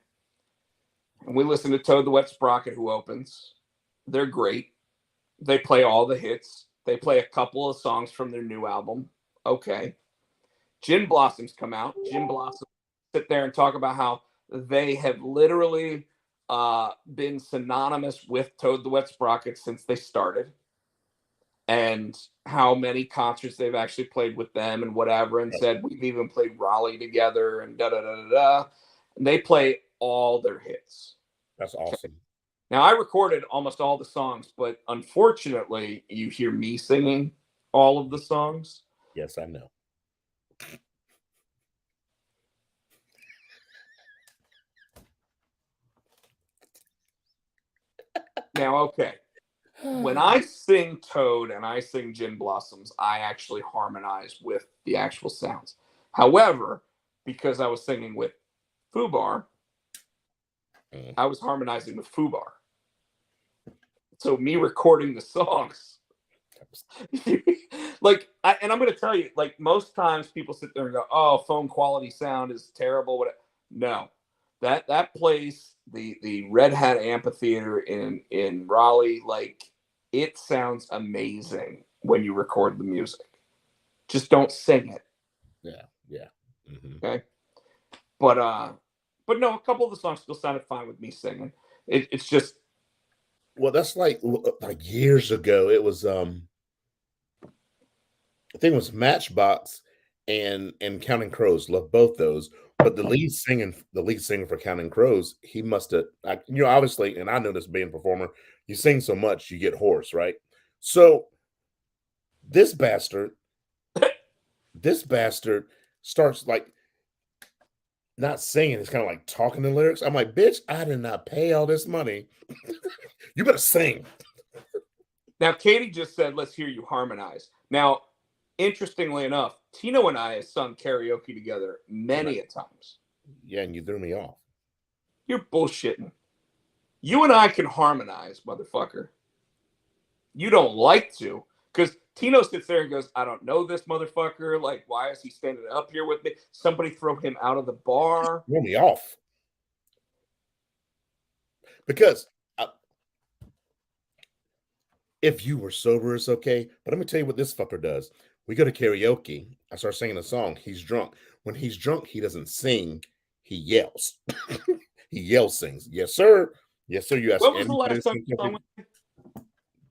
And we listen to Toad the Wet Sprocket, who opens. They're great. They play all the hits. They play a couple of songs from their new album. Okay. Gin Blossoms come out. Gin Blossoms sit there and talk about how they have literally been synonymous with Toad the Wet Sprocket since they started. And how many concerts they've actually played with them and whatever, and said we've even played Raleigh together and da-da-da-da-da. And they play all their hits. That's awesome. Now, I recorded almost all the songs, but unfortunately, you hear me singing all of the songs. Yes, I know. Now, okay. When I sing Toad and I sing Gin Blossoms, I actually harmonize with the actual sounds. However, because I was singing with Fubar, I was harmonizing with Fubar. So me recording the songs, like, and I'm going to tell you, like, most times people sit there and go, "Oh, phone quality sound is terrible." Whatever. No, that place, the Red Hat Amphitheater in Raleigh, like, it sounds amazing when you record the music. Just don't sing it. Yeah. Mm-hmm. Okay. But no, a couple of the songs still sounded fine with me singing. It's just. Well, that's like years ago. It was I think it was Matchbox and Counting Crows. Love both those. But the lead singer for Counting Crows, he must have, obviously, and I know this being a performer, you sing so much you get hoarse, right? So this bastard starts like not singing. It's kind of like talking the lyrics. I'm like, bitch, I did not pay all this money. You better sing. Now, Katie just said, let's hear you harmonize. Now, interestingly enough, Tino and I have sung karaoke together many a times. Yeah, and you threw me off. You're bullshitting. You and I can harmonize, motherfucker. You don't like to, because Tino sits there and goes, I don't know this motherfucker. Like, why is he standing up here with me? Somebody throw him out of the bar. Throw me off. Because if you were sober, it's okay. But let me tell you what this fucker does. We go to karaoke. I start singing a song. He's drunk. When he's drunk, he doesn't sing. He yells. He sings. Yes, sir. Yes, sir. You ask. When was the last time you sung with?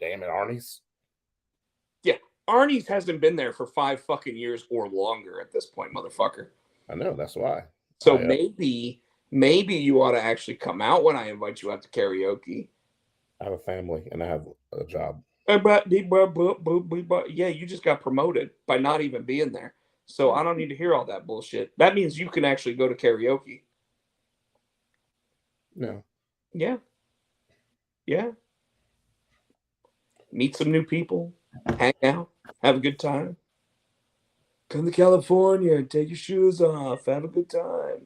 Damn it, Arnie's. Yeah, Arnie's hasn't been there for 5 fucking years or longer at this point, motherfucker. I know. That's why. So maybe Maybe you ought to actually come out when I invite you out to karaoke. I have a family and I have a job. Yeah, you just got promoted by not even being there. So I don't need to hear all that bullshit. That means you can actually go to karaoke. No. Yeah. Yeah. Meet some new people, hang out, have a good time. Come to California, take your shoes off, have a good time.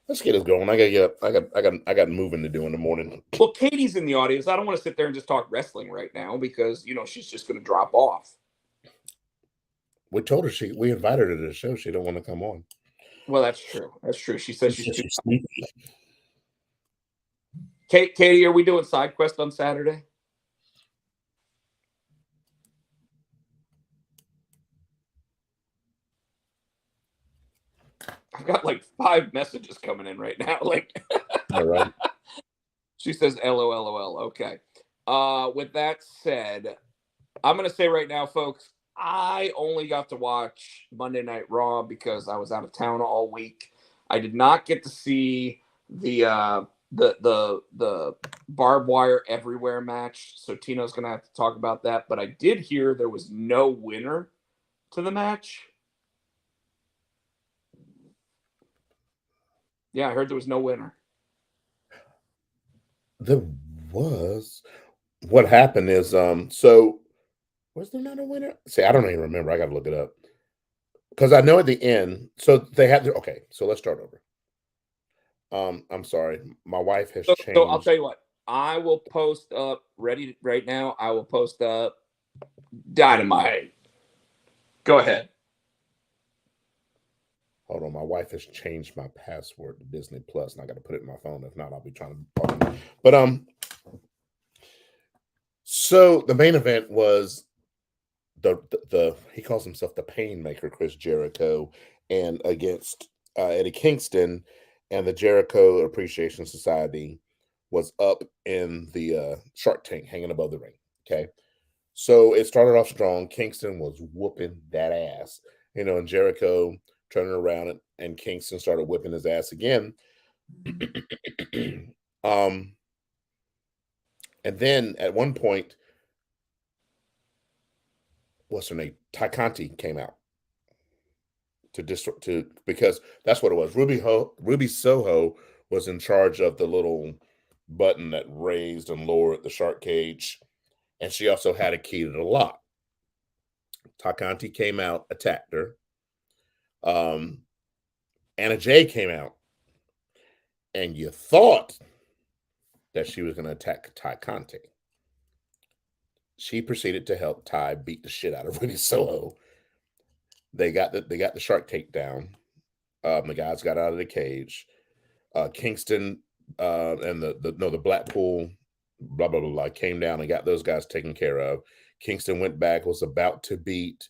Let's get this going. I gotta get up. I got moving to do in the morning. Well, Katie's in the audience. I don't want to sit there and just talk wrestling right now because she's just going to drop off. We told her we invited her to the show. She don't want to come on. Well, that's true. That's true. She says she's too. sneaky. Katie, are we doing side quest on Saturday? I've got like 5 messages coming in right now. Like, All right. She says LOL. Okay. With that said, I'm gonna say right now, folks, I only got to watch Monday Night Raw because I was out of town all week. I did not get to see the barbed wire everywhere match, so Tino's gonna have to talk about that. But I did hear there was no winner to the match. Yeah, I heard there was no winner. There was. What happened is so was there not a winner? See, I don't even remember. I gotta look it up. Because I know at the end, so they had to okay, so let's start over. I'm sorry. My wife has So I'll changed. tell you what. I will post up ready right now. I will post up Dynamite. Go ahead. Hold on, my wife has changed my password to Disney Plus, and I got to put it in my phone. If not, I'll be trying to. But so the main event was the he calls himself the Painmaker, Chris Jericho, and against Eddie Kingston, and the Jericho Appreciation Society was up in the Shark Tank, hanging above the ring. Okay, so it started off strong. Kingston was whooping that ass, and Jericho turning around and Kingston started whipping his ass again. um, and then at one point, what's her name? Ty Conti came out to because that's what it was. Ruby Soho was in charge of the little button that raised and lowered the shark cage, and she also had a key to the lock. Ty Conti came out, attacked her. Anna Jay came out, and you thought that she was going to attack Ty Conti. She proceeded to help Ty beat the shit out of Ruby Soho. They got the shark takedown. The guys got out of the cage. Kingston and the Blackpool blah blah blah came down and got those guys taken care of. Kingston went back, was about to beat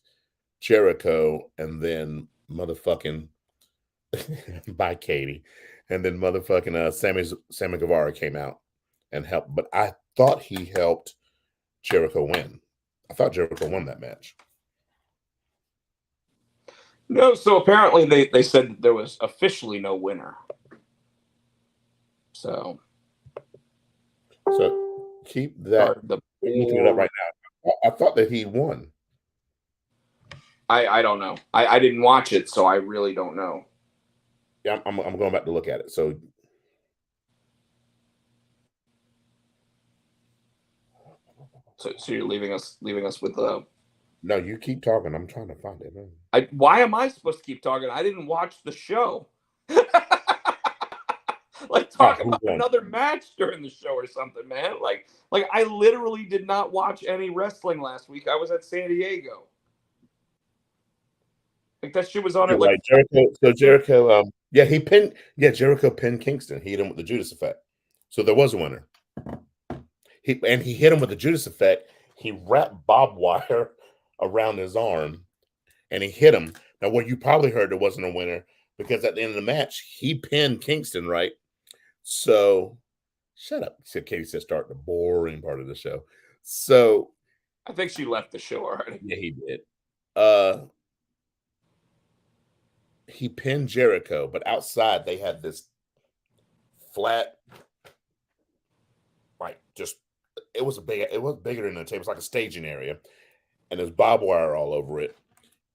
Jericho, and then motherfucking by Katie, and then motherfucking Sammy Guevara came out and helped. But I thought he helped Jericho win. I thought Jericho won that match. No, so apparently they said that there was officially no winner. So keep that. Looking it up right now. I thought that he won. I don't know. I didn't watch it, so I really don't know. Yeah, I'm going back to look at it. So you're leaving us with the. No, you keep talking. I'm trying to find it. Why am I supposed to keep talking? I didn't watch the show. Like talk about another match during the show or something, man. Like I literally did not watch any wrestling last week. I was at San Diego. Like that shit was on it. Like right. Jericho. Jericho pinned Kingston. He hit him with the Judas effect. So there was a winner. He hit him with the Judas effect. He wrapped barbed wire around his arm, and he hit him. Now, what you probably heard, there wasn't a winner because at the end of the match, he pinned Kingston, right? So, shut up. Katie said start the boring part of the show. So, I think she left the show already. Yeah, he did. he pinned Jericho, but outside they had this flat, like just it was bigger than the table. It was like a staging area, and there's barbed wire all over it.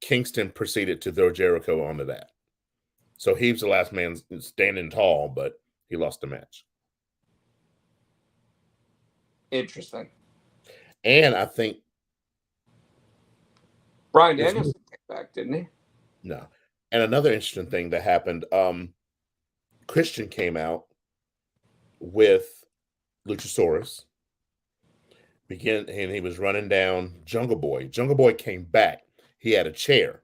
Kingston proceeded to throw Jericho onto that. So he was the last man standing tall, but he lost the match. Interesting. And I think Bryan Danielson came back, didn't he? No. And another interesting thing that happened, Christian came out with Luchasaurus, and he was running down Jungle Boy. Jungle Boy came back. He had a chair.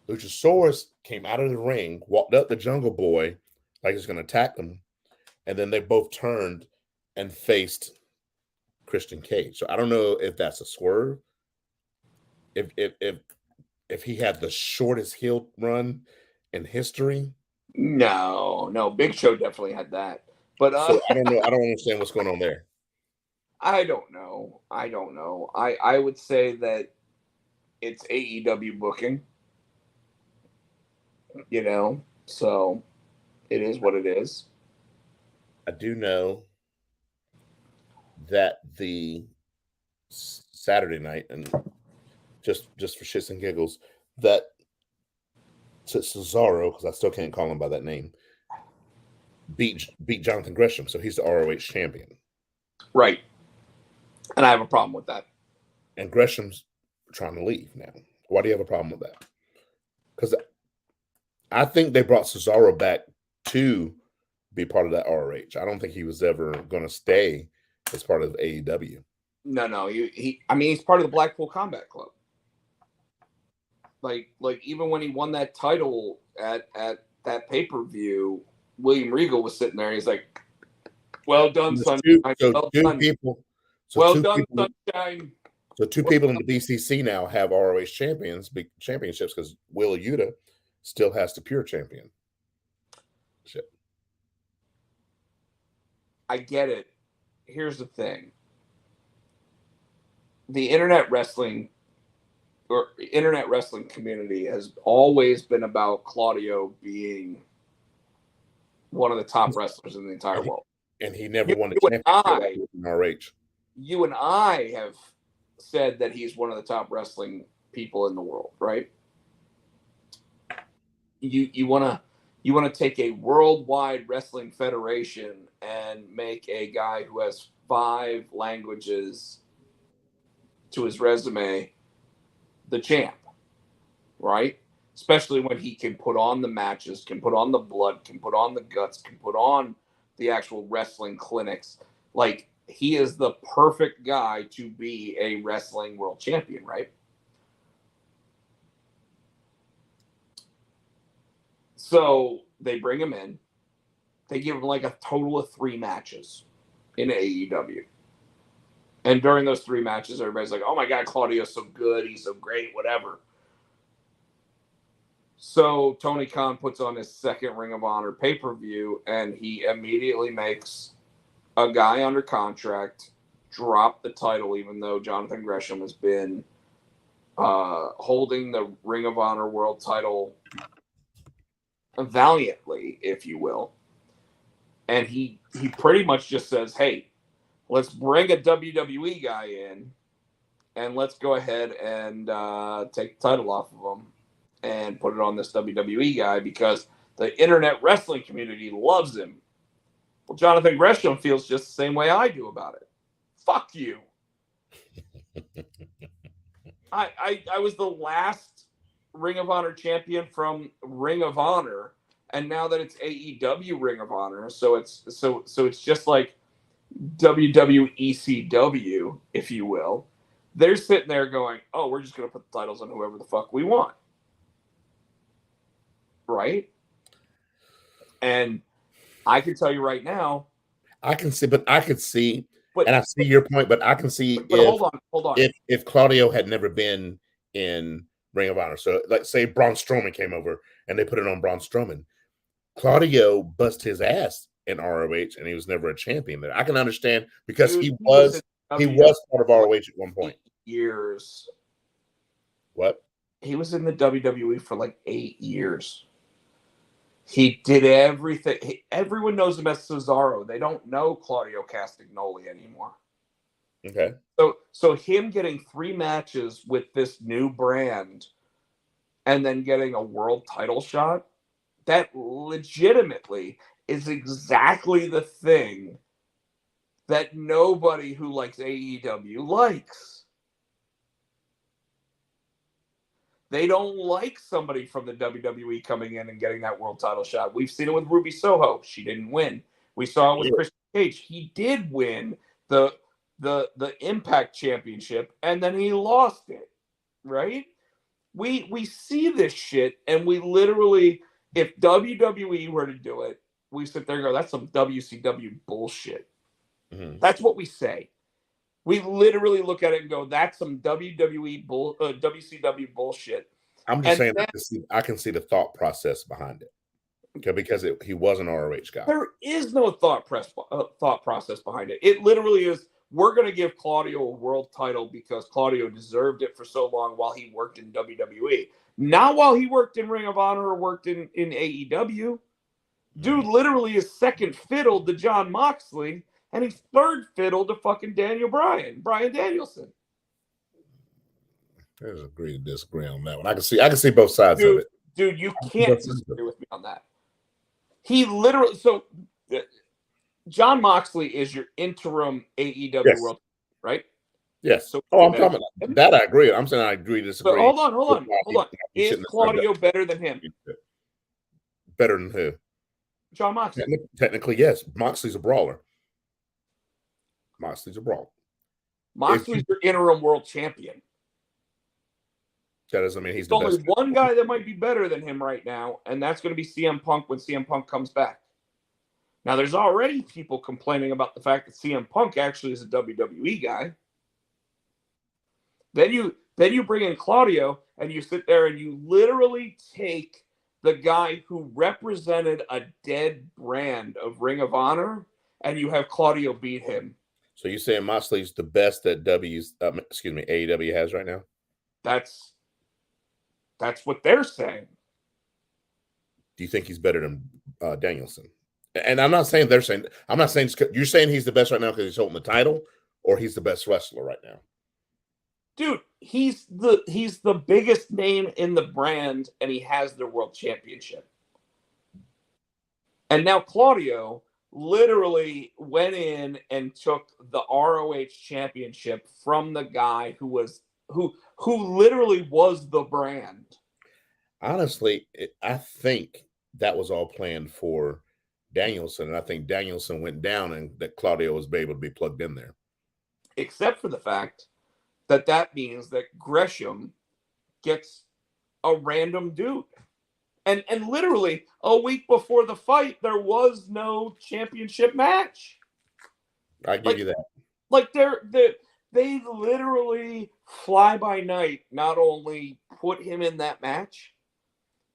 Luchasaurus came out of the ring, walked up to Jungle Boy like he's going to attack him, and then they both turned and faced Christian Cage. So I don't know if that's a swerve. If he had the shortest heel run in history. No, Big Show definitely had that. But so I don't know. I don't understand what's going on there. I don't know. I would say that it's AEW booking. So it is what it is. I do know that the Saturday night, and just for shits and giggles, that Cesaro, because I still can't call him by that name, beat Jonathan Gresham, so he's the ROH champion. Right. And I have a problem with that. And Gresham's trying to leave now. Why do you have a problem with that? Because I think they brought Cesaro back to be part of that ROH. I don't think he was ever going to stay as part of AEW. No. He's part of the Blackpool Combat Club. Like even when he won that title at that pay-per-view, William Regal was sitting there. And he's like, "Well done, Sunshine. Sunshine." So two people in the BCC now have ROH championships because Wheeler Yuta still has the pure championship. I get it. Here's the thing. The internet wrestling community has always been about Claudio being one of the top wrestlers in the entire world. And he never won a championship in ROH. You and I have said that he's one of the top wrestling people in the world, right? You want to take a worldwide wrestling federation and make a guy who has 5 languages to his resume the champ, right? Especially when he can put on the matches, can put on the blood, can put on the guts, can put on the actual wrestling clinics. Like, he is the perfect guy to be a wrestling world champion, right? So they bring him in. They give him like a total of 3 matches in AEW. And during those 3 matches, everybody's like, "Oh my God, Claudio's so good. He's so great, whatever." So Tony Khan puts on his second Ring of Honor pay-per-view, and he immediately makes a guy under contract drop the title, even though Jonathan Gresham has been holding the Ring of Honor world title valiantly, if you will. And he pretty much just says, "Hey, let's bring a WWE guy in, and let's go ahead and take the title off of him and put it on this WWE guy because the internet wrestling community loves him." Well, Jonathan Gresham feels just the same way I do about it. Fuck you. I was the last Ring of Honor champion from Ring of Honor, and now that it's AEW Ring of Honor, so it's just like WWECW, if you will. They're sitting there going, "Oh, we're just going to put the titles on whoever the fuck we want." Right? And I can tell you right now. I can see, and I see your point, but I can see hold on. If Claudio had never been in Ring of Honor, so like say Braun Strowman came over and they put it on Braun Strowman, Claudio bust his ass in ROH and he was never a champion there. I can understand because he was part of ROH at one point. Years. What? He was in the WWE for like 8 years. He did everything. Everyone knows him as Cesaro. They don't know Claudio Castagnoli anymore. Okay. So him getting 3 matches with this new brand and then getting a world title shot, that legitimately is exactly the thing that nobody who likes AEW likes. They don't like somebody from the WWE coming in and getting that world title shot. We've seen it with Ruby Soho. She didn't win. We saw it with Christian Cage. He did win the Impact Championship, and then he lost it, right? We see this shit, and we literally, if WWE were to do it, we sit there and go, that's some WCW bullshit. Mm-hmm. That's what we say. We literally look at it and go, that's some WCW bullshit. I'm just saying, I can see the thought process behind it. Because he was an ROH guy. There is no thought process behind it. It literally is, we're going to give Claudio a world title because Claudio deserved it for so long while he worked in WWE. Not while he worked in Ring of Honor or worked in AEW. Dude literally is second fiddle to Jon Moxley, and he's third fiddle to fucking Brian Danielson. There's agree to disagree on that one. I can see both sides of it. Dude, you can't disagree with me on that. He literally, so Jon Moxley is your interim AEW world, right? Yes. So I'm talking about that. I agree. I'm saying I agree to disagree. But hold on. Is Claudio better than him? Better than who? Jon Moxley. Technically, yes. Moxley's a brawler. Moxley's your interim world champion. That doesn't mean he's the best. There's only one guy that might be better than him right now, and that's going to be CM Punk when CM Punk comes back. Now, there's already people complaining about the fact that CM Punk actually is a WWE guy. Then you bring in Claudio, and you sit there and you literally take the guy who represented a dead brand of Ring of Honor, and you have Claudio beat him. So you're saying Moxley's the best that AEW has right now? That's what they're saying. Do you think he's better than Danielson? And I'm not saying you're saying he's the best right now because he's holding the title, or he's the best wrestler right now. Dude, he's the biggest name in the brand, and he has the world championship. And now Claudio literally went in and took the ROH championship from the guy who literally was the brand. Honestly, I think that was all planned for Danielson, and I think Danielson went down and that Claudio was able to be plugged in there. Except for the fact that means that Gresham gets a random dude. And literally a week before the fight, there was no championship match. I give you that. Like they literally fly by night not only put him in that match,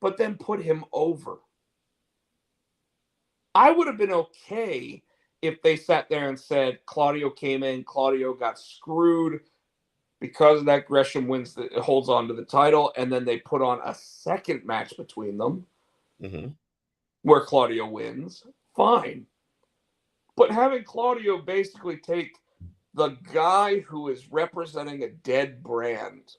but then put him over. I would have been okay if they sat there and said Claudio came in, Claudio got screwed because of that. Gresham holds on to the title, and then they put on a second match between them where Claudio wins. Fine. But having Claudio basically take the guy who is representing a dead brand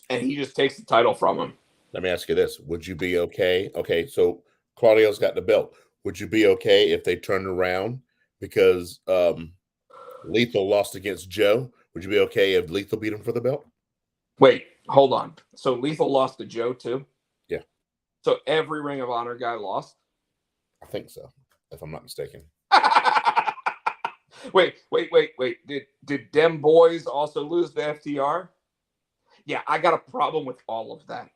and he just takes the title from him. Let me ask you this. Would you be okay? Okay, so Claudio's got the belt. Would you be okay if they turned around because Lethal lost against Joe? Would you be okay if Lethal beat him for the belt? Wait, hold on. So Lethal lost to Joe too? Yeah. So every Ring of Honor guy lost? I think so, if I'm not mistaken. Wait. Did them boys also lose the FTR? Yeah, I got a problem with all of that.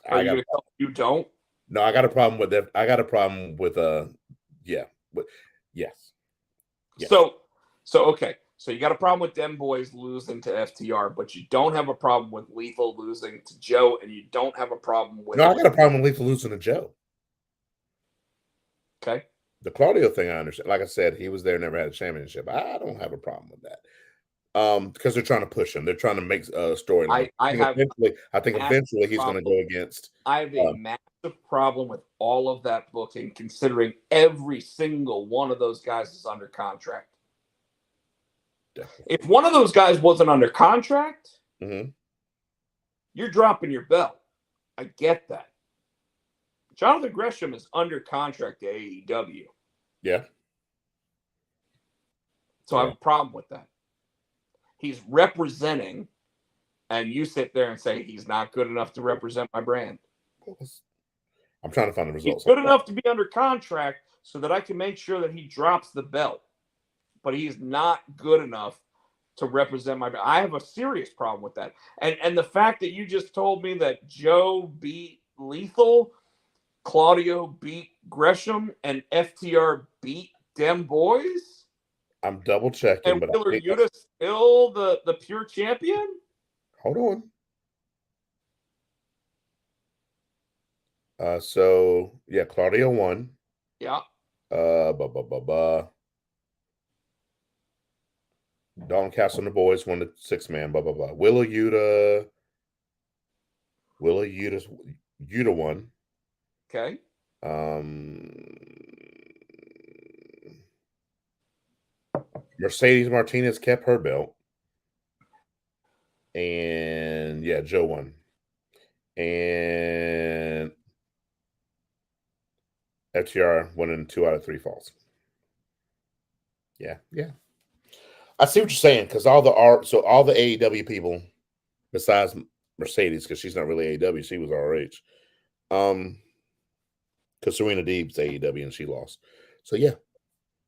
Are you going to tell me you don't? No, I got a problem with that. I got a problem with yes. So okay. So you got a problem with them boys losing to FTR, but you don't have a problem with Lethal losing to Joe, and you don't have a problem with... No, I got a problem with Lethal losing to Joe. Okay. The Claudio thing, I understand. Like I said, he was there, never had a championship. I don't have a problem with that. Because they're trying to push him. They're trying to make a storyline. I think eventually he's going to go against. I have a massive problem with all of that booking, considering every single one of those guys is under contract. Definitely. If one of those guys wasn't under contract, you're dropping your belt. I get that. Jonathan Gresham is under contract to AEW. Yeah. So I have a problem with that. He's representing, and you sit there and say he's not good enough to represent my brand. I'm trying to find the results. He's good enough to be under contract so that I can make sure that he drops the belt. But he's not good enough to represent my brand. I have a serious problem with that. And the fact that you just told me that Joe beat Lethal, Claudio beat Gresham, and FTR beat them boys? I'm double checking, and but Wheeler Yuta still the pure champion? Hold on. So yeah, Claudio won. Yeah. Dalton Castle and the boys won the 6-man. Wheeler Yuta won. Okay. Mercedes Martinez kept her belt. And yeah, Joe won. And FTR won in 2 out of 3 falls. Yeah. I see what you're saying, because all the AEW people, besides Mercedes, because she's not really AEW, she was RH. Because Serena Deeb's AEW and she lost. So yeah.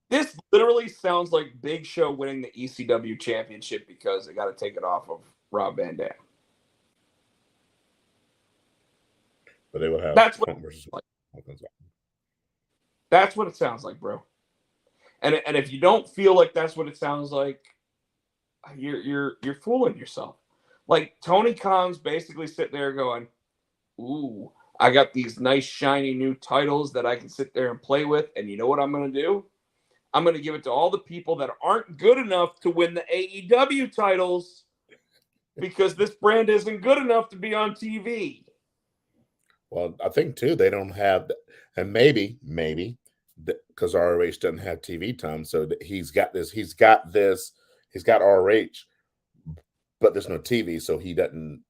This literally sounds like Big Show winning the ECW championship because they got to take it off of Rob Van Dam. But they would have that's what it sounds like, bro. And if you don't feel like that's what it sounds like, you're fooling yourself. Like Tony Khan's basically sitting there going, "Ooh, I got these nice shiny new titles that I can sit there and play with, and you know what I'm going to do? I'm going to give it to all the people that aren't good enough to win the AEW titles because this brand isn't good enough to be on TV." Well, I think too they don't have, and maybe because ROH doesn't have TV time, so he's got ROH, but there's no TV, so he doesn't.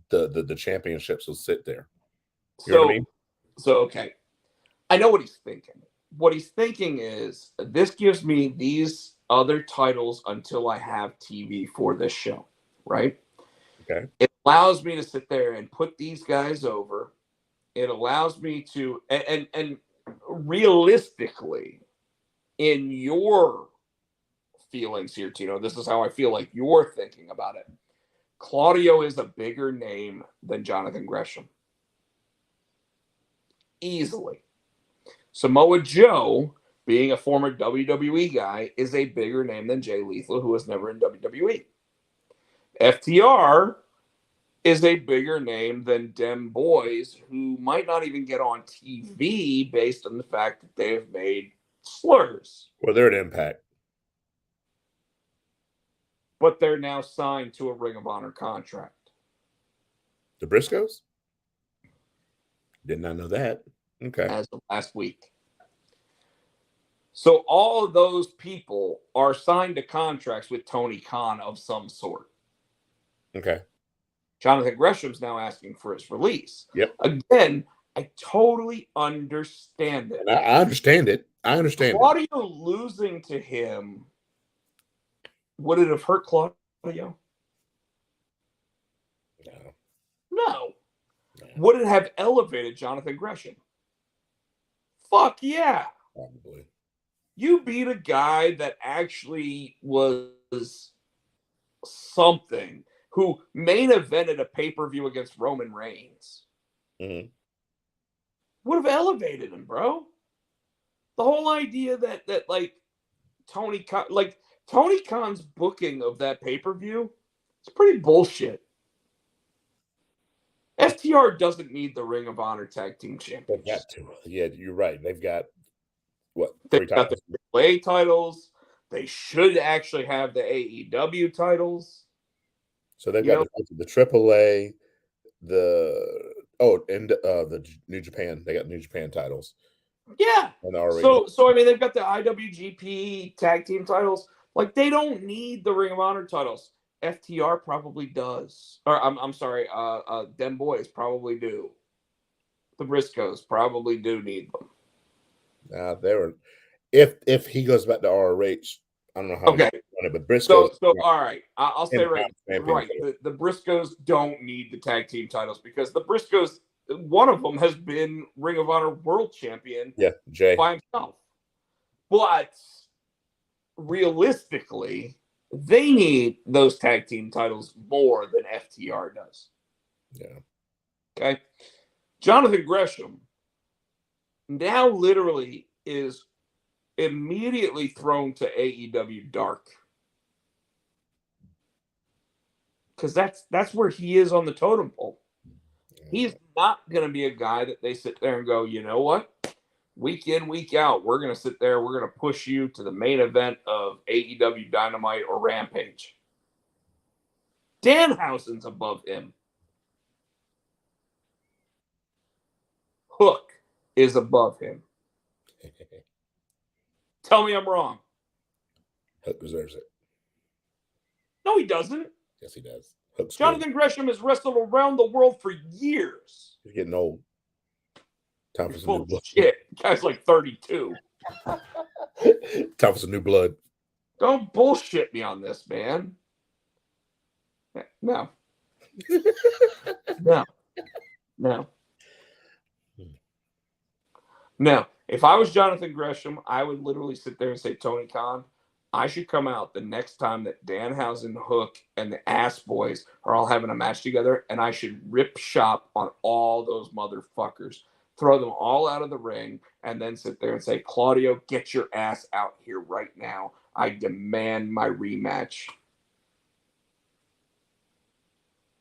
The championships will sit there. You know what I mean? So okay, I know what he's thinking. What he's thinking is, this gives me these other titles until I have TV for this show, right? Okay. It allows me to sit there and put these guys over. It allows me to, and realistically, in your feelings here, Tino, this is how I feel like you're thinking about it. Claudio is a bigger name than Jonathan Gresham. Easily. Samoa Joe, being a former WWE guy, is a bigger name than Jay Lethal, who was never in WWE. FTR is a bigger name than Dem Boys, who might not even get on TV based on the fact that they have made slurs. Well, they're at Impact. But they're now signed to a Ring of Honor contract. The Briscoes? Did not know that. Okay. As of last week. So all of those people are signed to contracts with Tony Khan of some sort. Okay. Jonathan Gresham's now asking for his release. Yep. Again, I totally understand it. And I understand it. Claudio losing to him, would it have hurt Claudio? No. Would it have elevated Jonathan Gresham? Fuck yeah. Probably. You beat a guy that actually was something, who main evented a pay-per-view against Roman Reigns. Mm-hmm. Would have elevated him, bro. The whole idea that like Tony Khan's booking of that pay-per-view, it's pretty bullshit. FTR doesn't need the Ring of Honor Tag Team Champions. They've got to. Yeah, you're right. They've got what? They've got the AAA titles. They should actually have the AEW titles. So they've You got the AAA, the New Japan. They got New Japan titles. Yeah. And already. So I mean, they've got the IWGP tag team titles. Like, they don't need the Ring of Honor titles. FTR probably does. Or I'm sorry, them boys probably do. The Briscoes probably do need them. They were. If he goes back to ROH, I don't know how. Okay. But Briscoes. So all right, I'll say right. Right. The Briscoes don't need the tag team titles because the Briscoes, one of them has been Ring of Honor World Champion. Yeah, Jay by himself. But realistically, they need those tag team titles more than FTR does. Yeah. Okay. Jonathan Gresham now literally is immediately thrown to AEW Dark. Because that's where he is on the totem pole. He's not going to be a guy that they sit there and go, you know what? Week in, week out, we're going to sit there. We're going to push you to the main event of AEW Dynamite or Rampage. Danhausen's above him. Hook is above him. Tell me I'm wrong. Hook deserves it. No, he doesn't. Yes, he does. Hook's Jonathan Gresham has wrestled around the world for years. He's getting old. Time for some new blood. Shit. Guy's like 32. Time for some new blood. Don't bullshit me on this, man. No. No. No. No. If I was Jonathan Gresham, I would literally sit there and say, Tony Khan, I should come out the next time that Danhausen, Hook, and the Ass Boys are all having a match together, and I should rip shop on all those motherfuckers. Throw them all out of the ring, and then sit there and say, Claudio, get your ass out here right now. I demand my rematch.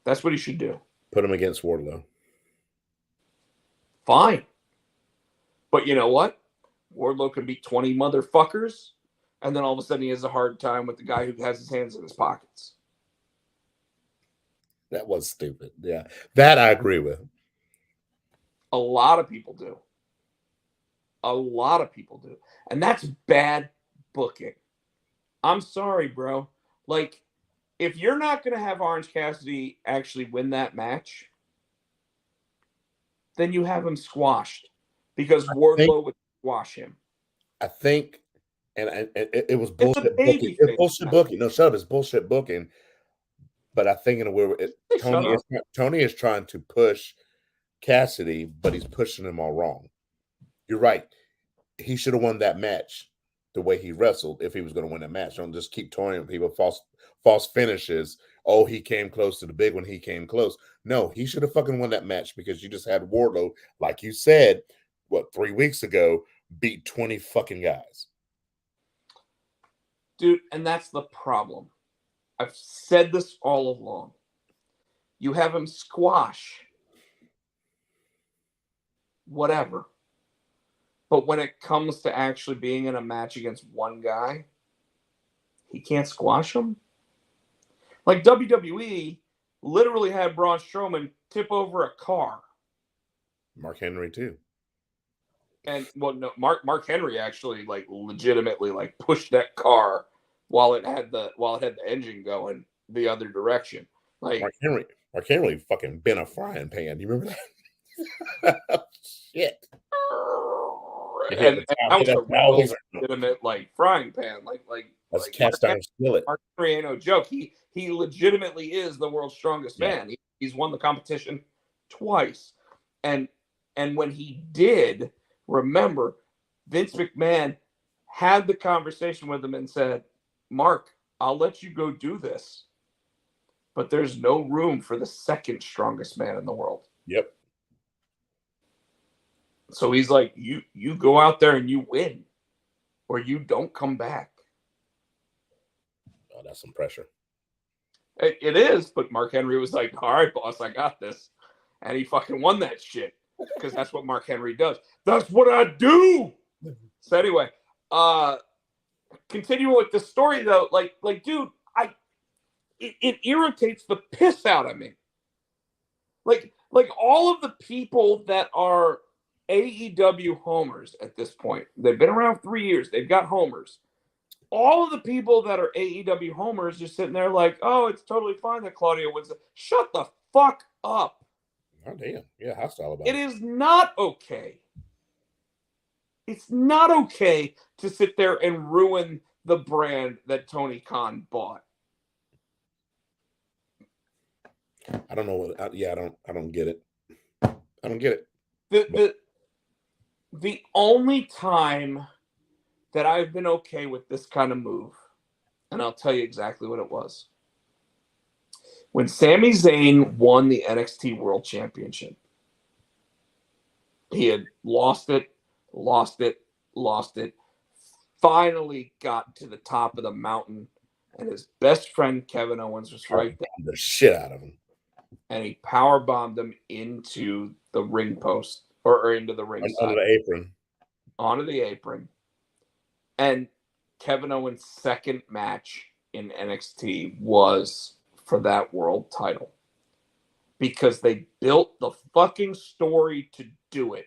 That's what he should do. Put him against Wardlow. Fine. But you know what? Wardlow can beat 20 motherfuckers, and then all of a sudden he has a hard time with the guy who has his hands in his pockets. That was stupid. Yeah. That I agree with. A lot of people do. A lot of people do. And that's bad booking. I'm sorry, bro. Like, if you're not going to have Orange Cassidy actually win that match, then you have him squashed because Wardlow would squash him. I think, and it was bullshit booking. It's bullshit booking. No, shut up. It's bullshit booking. But I think in a way, Tony is trying to push Cassidy, but he's pushing him all wrong. You're right. He should have won that match the way he wrestled if he was going to win that match. Don't just keep toying with people false finishes. Oh, he came close to the big one. He came close. No, he should have fucking won that match because you just had Wardlow, like you said, 3 weeks ago, beat 20 fucking guys. Dude, and that's the problem. I've said this all along. You have him squash whatever. But when it comes to actually being in a match against one guy, he can't squash him. Like WWE literally had Braun Strowman tip over a car. Mark Henry too. And well, no, Mark Henry actually legitimately pushed that car while it had the engine going the other direction. Like Mark Henry fucking been a frying pan. You remember that? Shit. And that was a real legitimate frying pan. That's cast iron skillet. Mark Henry ain't no joke. He legitimately is the world's strongest man. He's won the competition twice. And when he did, remember, Vince McMahon had the conversation with him and said, Mark, I'll let you go do this, but there's no room for the second strongest man in the world. Yep. So he's like, you go out there and you win, or you don't come back. Oh, that's some pressure. It is, but Mark Henry was like, all right, boss, I got this. And he fucking won that shit because that's what Mark Henry does. That's what I do. So anyway, continuing with the story though, like, dude, it irritates the piss out of me. Like all of the people that are AEW homers at this point, they've been around 3 years, they've got homers. All of the people that are AEW homers just sitting there like, oh, it's totally fine that Claudio wins. Shut the fuck up. Oh, damn. Yeah, hostile about it. It is not okay. It's not okay to sit there and ruin the brand that Tony Khan bought. I don't know what. I don't get it. I don't get it. The only time that I've been okay with this kind of move, and I'll tell you exactly what it was. When Sami Zayn won the NXT World Championship, he had lost it, finally got to the top of the mountain, and his best friend Kevin Owens was right there. The shit out of him. And he power bombed him into the ring post or into the ring side. Onto the apron. And Kevin Owens' second match in NXT was for that world title. Because they built the fucking story to do it.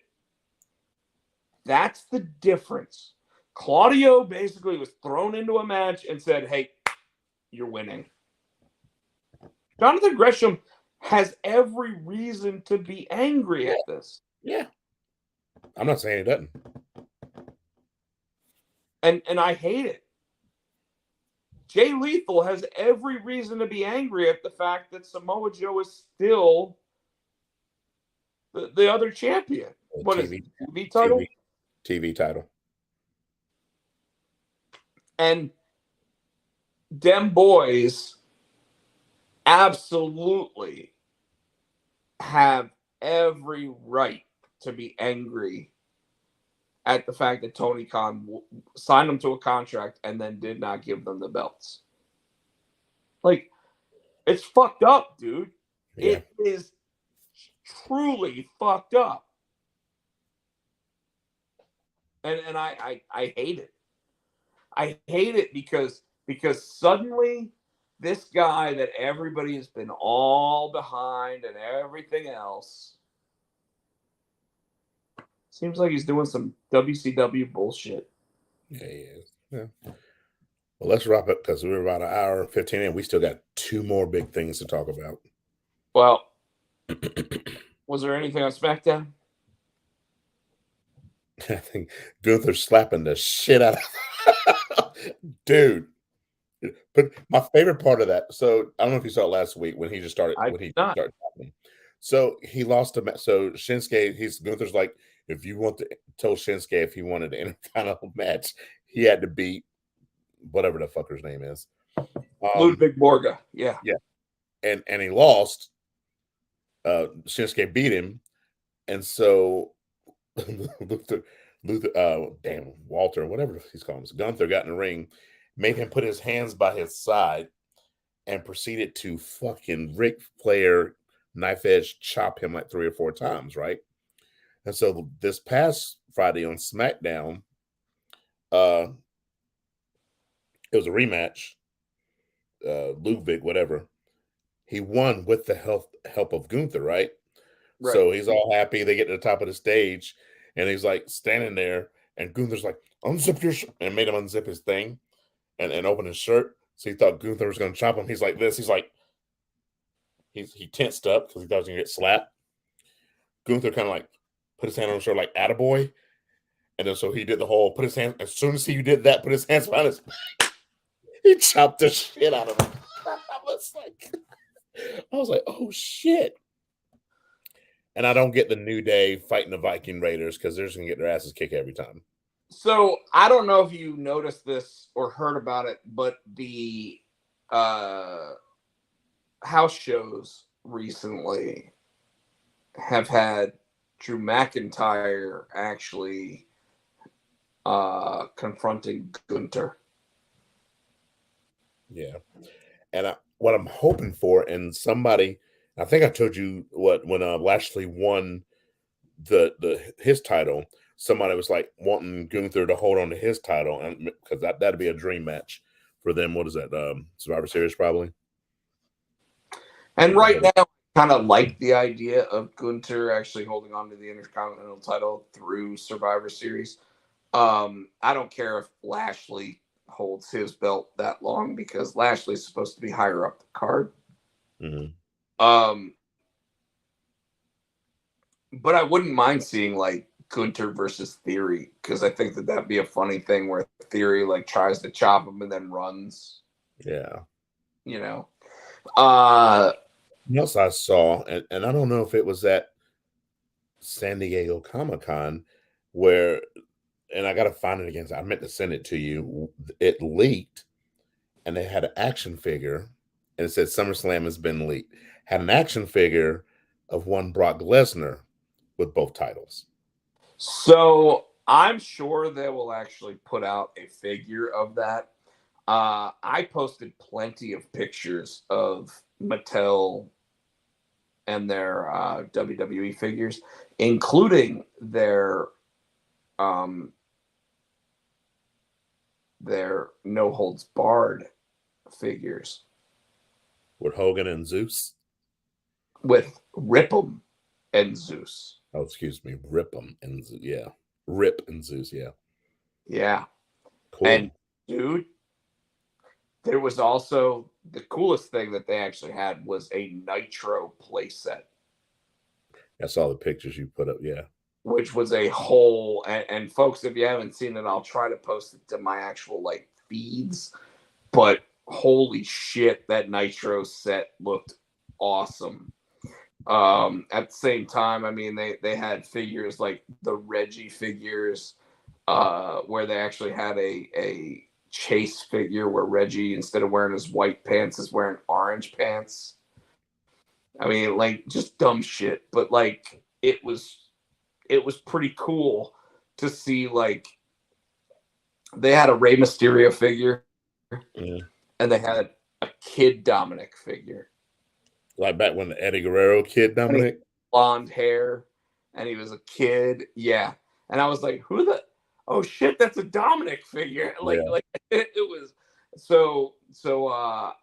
That's the difference. Claudio basically was thrown into a match and said, hey, you're winning. Jonathan Gresham has every reason to be angry at this. Yeah. I'm not saying he doesn't. And I hate it. Jay Lethal has every reason to be angry at the fact that Samoa Joe is still the other champion. What is it? TV title? TV title. And them boys absolutely have every right to be angry at the fact that Tony Khan signed them to a contract and then did not give them the belts. Like, it's fucked up, dude. Yeah. It is truly fucked up. And I hate it. I hate it because suddenly this guy that everybody has been all behind and everything else seems like he's doing some WCW bullshit. Yeah, he is. Yeah. Well, let's wrap it because we're about an hour and 15 in. We still got 2 more big things to talk about. Well, was there anything on SmackDown? I think Gunther's slapping the shit out of dude. But my favorite part of that, so I don't know if you saw it last week when he just started started talking. So he lost a match. So Shinsuke, Gunther's like, if you want to tell Shinsuke if he wanted an intercontinental match, he had to beat whatever the fucker's name is. Ludwig Borga. Yeah. Yeah. And he lost. Shinsuke beat him. And so Walter, whatever he's calling him, Gunther got in the ring, made him put his hands by his side, and proceeded to fucking Ric Flair knife edge chop him like 3 or 4 times, right? And so this past Friday on SmackDown, it was a rematch. Ludwig, whatever, he won with the help of Gunther, right? So he's all happy. They get to the top of the stage, and he's like standing there, and Gunther's like, unzip your shirt, and made him unzip his thing and open his shirt. So he thought Gunther was going to chop him. He's like this. He's like, he tensed up because he thought he was going to get slapped. Gunther kind of like put his hand on his shoulder like, attaboy. And then so he did the whole, put his hand, as soon as he did that, put his hands behind his back, he chopped the shit out of him. I was like, oh shit. And I don't get the New Day fighting the Viking Raiders because they're just going to get their asses kicked every time. So I don't know if you noticed this or heard about it, but the house shows recently have had Drew McIntyre actually confronting Gunther. Yeah. And what I'm hoping for, and somebody, I think I told you when Lashley won his title, somebody was like wanting Gunther to hold on to his title, and because that'd be a dream match for them. What is that? Survivor Series probably. And right now, I kind of like the idea of Gunther actually holding on to the Intercontinental title through Survivor Series. I don't care if Lashley holds his belt that long because Lashley's supposed to be higher up the card. Mm-hmm. But I wouldn't mind seeing like Gunther versus Theory because I think that'd be a funny thing where Theory like tries to chop him and then runs. Yeah. You know. What else I saw, and I don't know if it was at San Diego Comic-Con where, and I got to find it again. I meant to send it to you. It leaked, and they had an action figure, and it said SummerSlam has been leaked. Had an action figure of one Brock Lesnar with both titles. So I'm sure they will actually put out a figure of that. I posted plenty of pictures of Mattel and their WWE figures, including their no holds barred figures With Hogan and Zeus? with Rip'em and Zeus. Oh, excuse me. Rip'em and Zeus. Yeah. Rip and Zeus. Yeah. Yeah. Cool. And dude, there was also the coolest thing that they actually had was a Nitro playset. I saw the pictures you put up. Yeah. Which was a whole, and folks, if you haven't seen it, I'll try to post it to my actual like feeds. But holy shit, that Nitro set looked awesome. At the same time, I mean, they had figures like the Reggie figures, where they actually had a Chase figure where Reggie, instead of wearing his white pants, is wearing orange pants. I mean, like just dumb shit, but like it was pretty cool to see. Like they had a Rey Mysterio figure, and they had a Kid Dominic figure. Like back when the Eddie Guerrero Kid Dominic? Blonde hair, and he was a kid. Yeah. And I was like, oh shit, that's a Dominic figure. Like it was so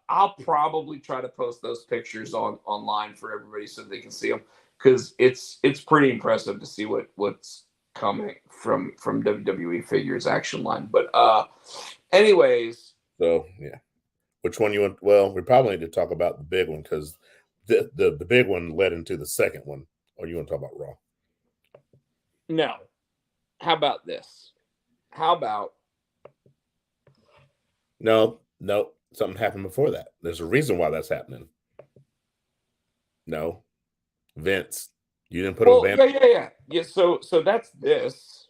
I'll probably try to post those pictures online for everybody so they can see them, because it's pretty impressive to see what's coming from WWE figures action line. But anyways. So yeah. Which one you want? Well, we probably need to talk about the big one, because the big one led into the second one. Or you want to talk about Raw? No. How about this? How about? No. Something happened before that. There's a reason why that's happening. No. Vince. You didn't put on Vince? Yeah. So that's this.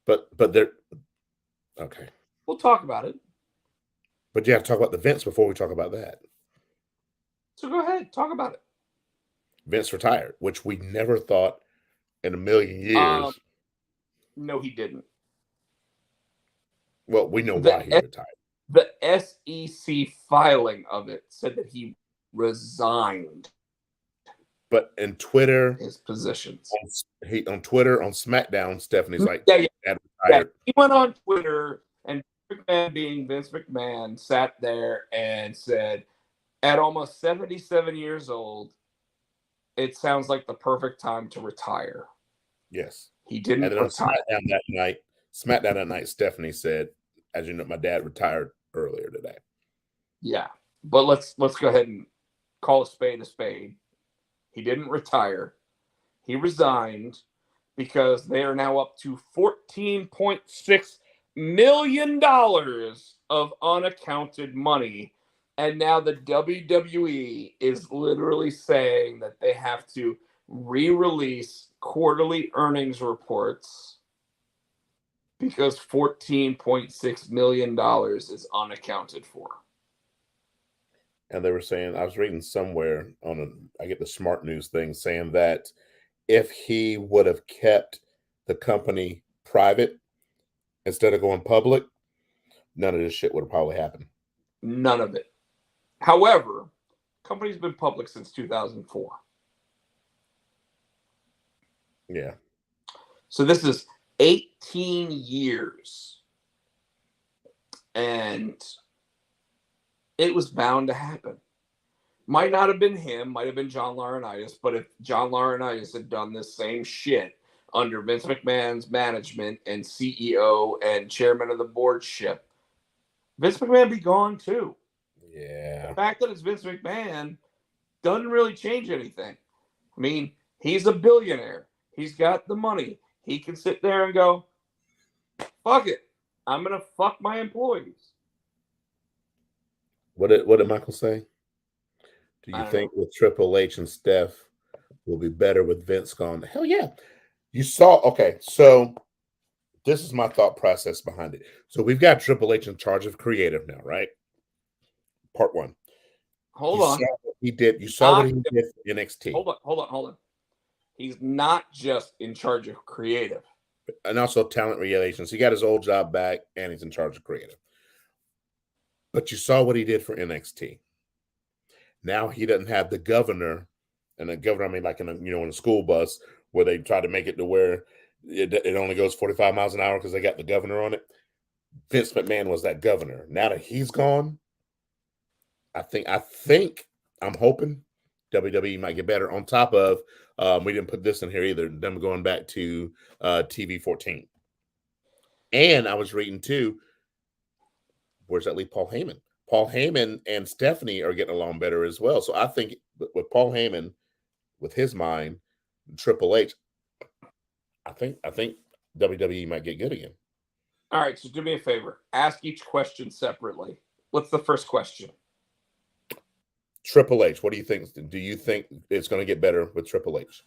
But there. Okay. We'll talk about it. But you have to talk about the Vince before we talk about that. So go ahead, talk about it. Vince retired, which we never thought in a million years. No, he didn't. Well, we know why he retired. The SEC filing of it said that he resigned. But in Twitter, his positions. On Twitter, on SmackDown, Stephanie's like, Dad retired. He went on Twitter, and McMahon, being Vince McMahon, sat there and said, at almost 77 years old, it sounds like the perfect time to retire. Yes. He didn't and then retire. On SmackDown that night, Stephanie said, as you know, my dad retired earlier today. Yeah. But let's go ahead and call a spade a spade. He didn't retire. He resigned because they are now up to $14.6 million of unaccounted money. And now the WWE is literally saying that they have to re-release quarterly earnings reports because $14.6 million is unaccounted for. And they were saying, I was reading somewhere I get the Smart News thing saying that if he would have kept the company private instead of going public, none of this shit would have probably happened. None of it. However, the company's been public since 2004. Yeah. So this is 18 years. And it was bound to happen. Might not have been him, might have been John Laurinaitis, but if John Laurinaitis had done this same shit under Vince McMahon's management and CEO and chairman of the board ship, Vince McMahon be gone too. Yeah. The fact that it's Vince McMahon doesn't really change anything. I mean, he's a billionaire. He's got the money. He can sit there and go, fuck it. I'm going to fuck my employees. What did Michael say? Do I you don't think know. with Triple H and Steph will be better with Vince gone? Hell yeah. You saw, okay, so this is my thought process behind it. So we've got Triple H in charge of creative now, right? Part one. Hold You on. saw what he did. You saw what he did for NXT. Hold on. He's not just in charge of creative. And also talent relations. He got his old job back and he's in charge of creative. But you saw what he did for NXT. Now he doesn't have the governor, and the governor, I mean, like in a school bus where they try to make it to where it only goes 45 miles an hour because they got the governor on it. Vince McMahon was that governor. Now that he's gone, I think I'm hoping WWE might get better. On top of, we didn't put this in here either. Them going back to TV 14, and I was reading too. Where's that leave Paul Heyman? Paul Heyman and Stephanie are getting along better as well. So I think with Paul Heyman, with his mind, Triple H, I think WWE might get good again. All right, so do me a favor. Ask each question separately. What's the first question? Triple H, what do you think? Do you think it's going to get better with Triple H?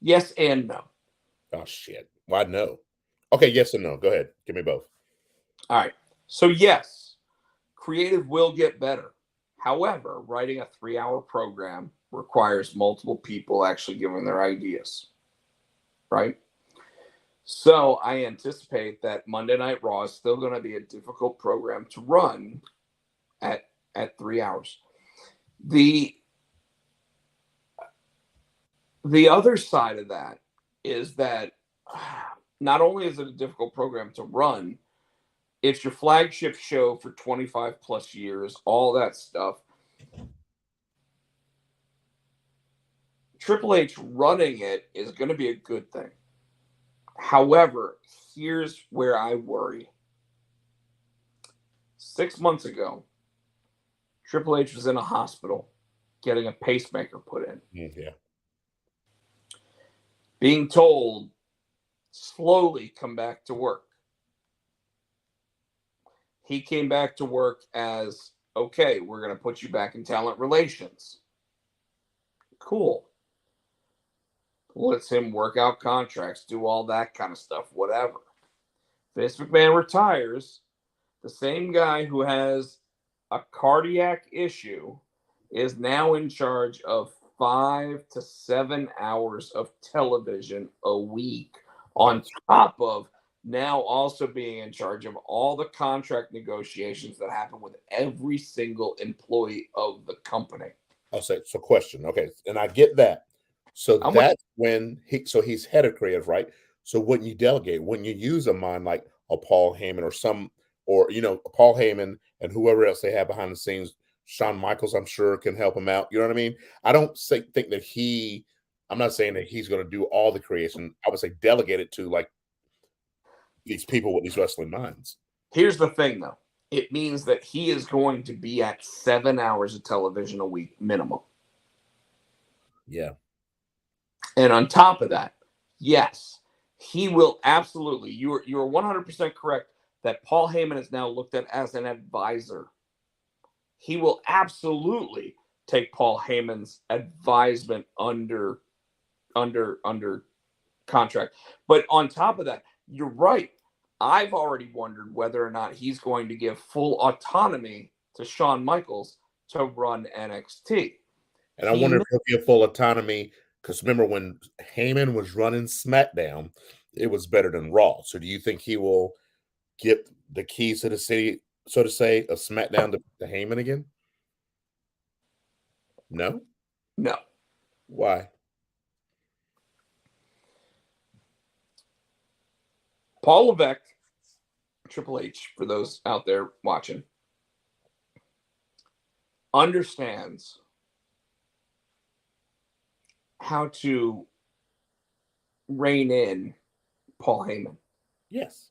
Yes and no. Oh, shit. Why no? Okay, yes and no. Go ahead. Give me both. All right. So, yes, creative will get better. However, writing a 3-hour program requires multiple people actually giving their ideas, right? So I anticipate that Monday Night Raw is still going to be a difficult program to run at 3 hours. The other side of that is that not only is it a difficult program to run, it's your flagship show for 25 plus years, all that stuff. Triple H running it is going to be a good thing. However, here's where I worry. 6 months ago, Triple H was in a hospital getting a pacemaker put in. Yeah. Being told, slowly come back to work. He came back to work as, okay, we're going to put you back in talent relations. Cool. Lets him work out contracts, do all that kind of stuff, whatever. Vince McMahon retires. The same guy who has a cardiac issue is now in charge of 5 to 7 hours of television a week, on top of now also being in charge of all the contract negotiations that happen with every single employee of the company. I'll say, so question. Okay. And I get that. So that's when he's head of creative, right? So wouldn't you delegate? Wouldn't you use a mind like a Paul Heyman or Paul Heyman and whoever else they have behind the scenes? Shawn Michaels, I'm sure, can help him out. You know what I mean? I don't think that I'm not saying that he's going to do all the creation. I would say delegate it to like these people with these wrestling minds. Here's the thing, though. It means that he is going to be at 7 hours of television a week minimum. Yeah. And on top of that, yes, he will absolutely. You're 100% correct that Paul Heyman is now looked at as an advisor. He will absolutely take Paul Heyman's advisement under contract. But on top of that, you're right. I've already wondered whether or not he's going to give full autonomy to Shawn Michaels to run NXT. And I wonder if he'll give full autonomy, because remember when Heyman was running SmackDown, it was better than Raw. So do you think he will get the keys to the city, so to say, of SmackDown to Heyman again? No? No. Why? Paul Levesque, Triple H, for those out there watching, understands how to rein in Paul Heyman. Yes.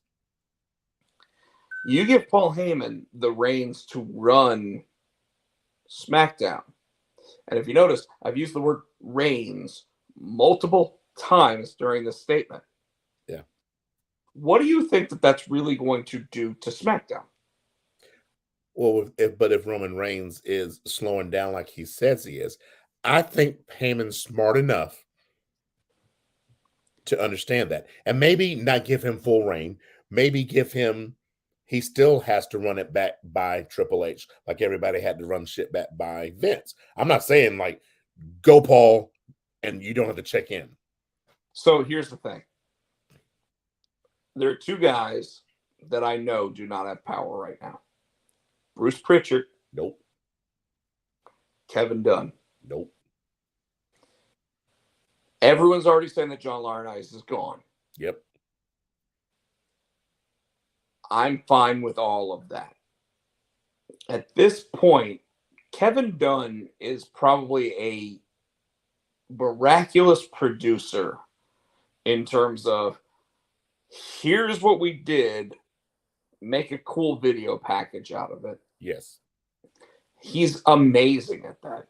You give Paul Heyman the reins to run SmackDown. And if you notice, I've used the word reins multiple times during this statement. Yeah. What do you think that that's really going to do to SmackDown? Well, if Roman Reigns is slowing down like he says he is, I think Heyman's smart enough to understand that, and maybe not give him full reign. Maybe give him. He still has to run it back by Triple H, like everybody had to run shit back by Vince. I'm not saying like go Paul, and you don't have to check in. So here's the thing. There are two guys that I know do not have power right now. Bruce Pritchard. Nope. Kevin Dunn. Nope. Everyone's already saying that John Laurinaitis is gone. Yep. I'm fine with all of that. At this point, Kevin Dunn is probably a miraculous producer in terms of here's what we did, make a cool video package out of it. Yes. He's amazing at that.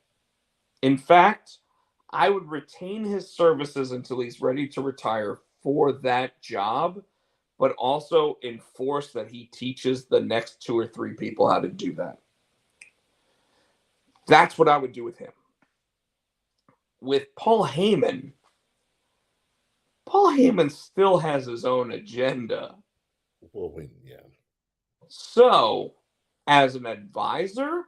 In fact, I would retain his services until he's ready to retire for that job, but also enforce that he teaches the next 2 or 3 people how to do that. That's what I would do with him. With Paul Heyman still has his own agenda. Well, yeah. So, as an advisor,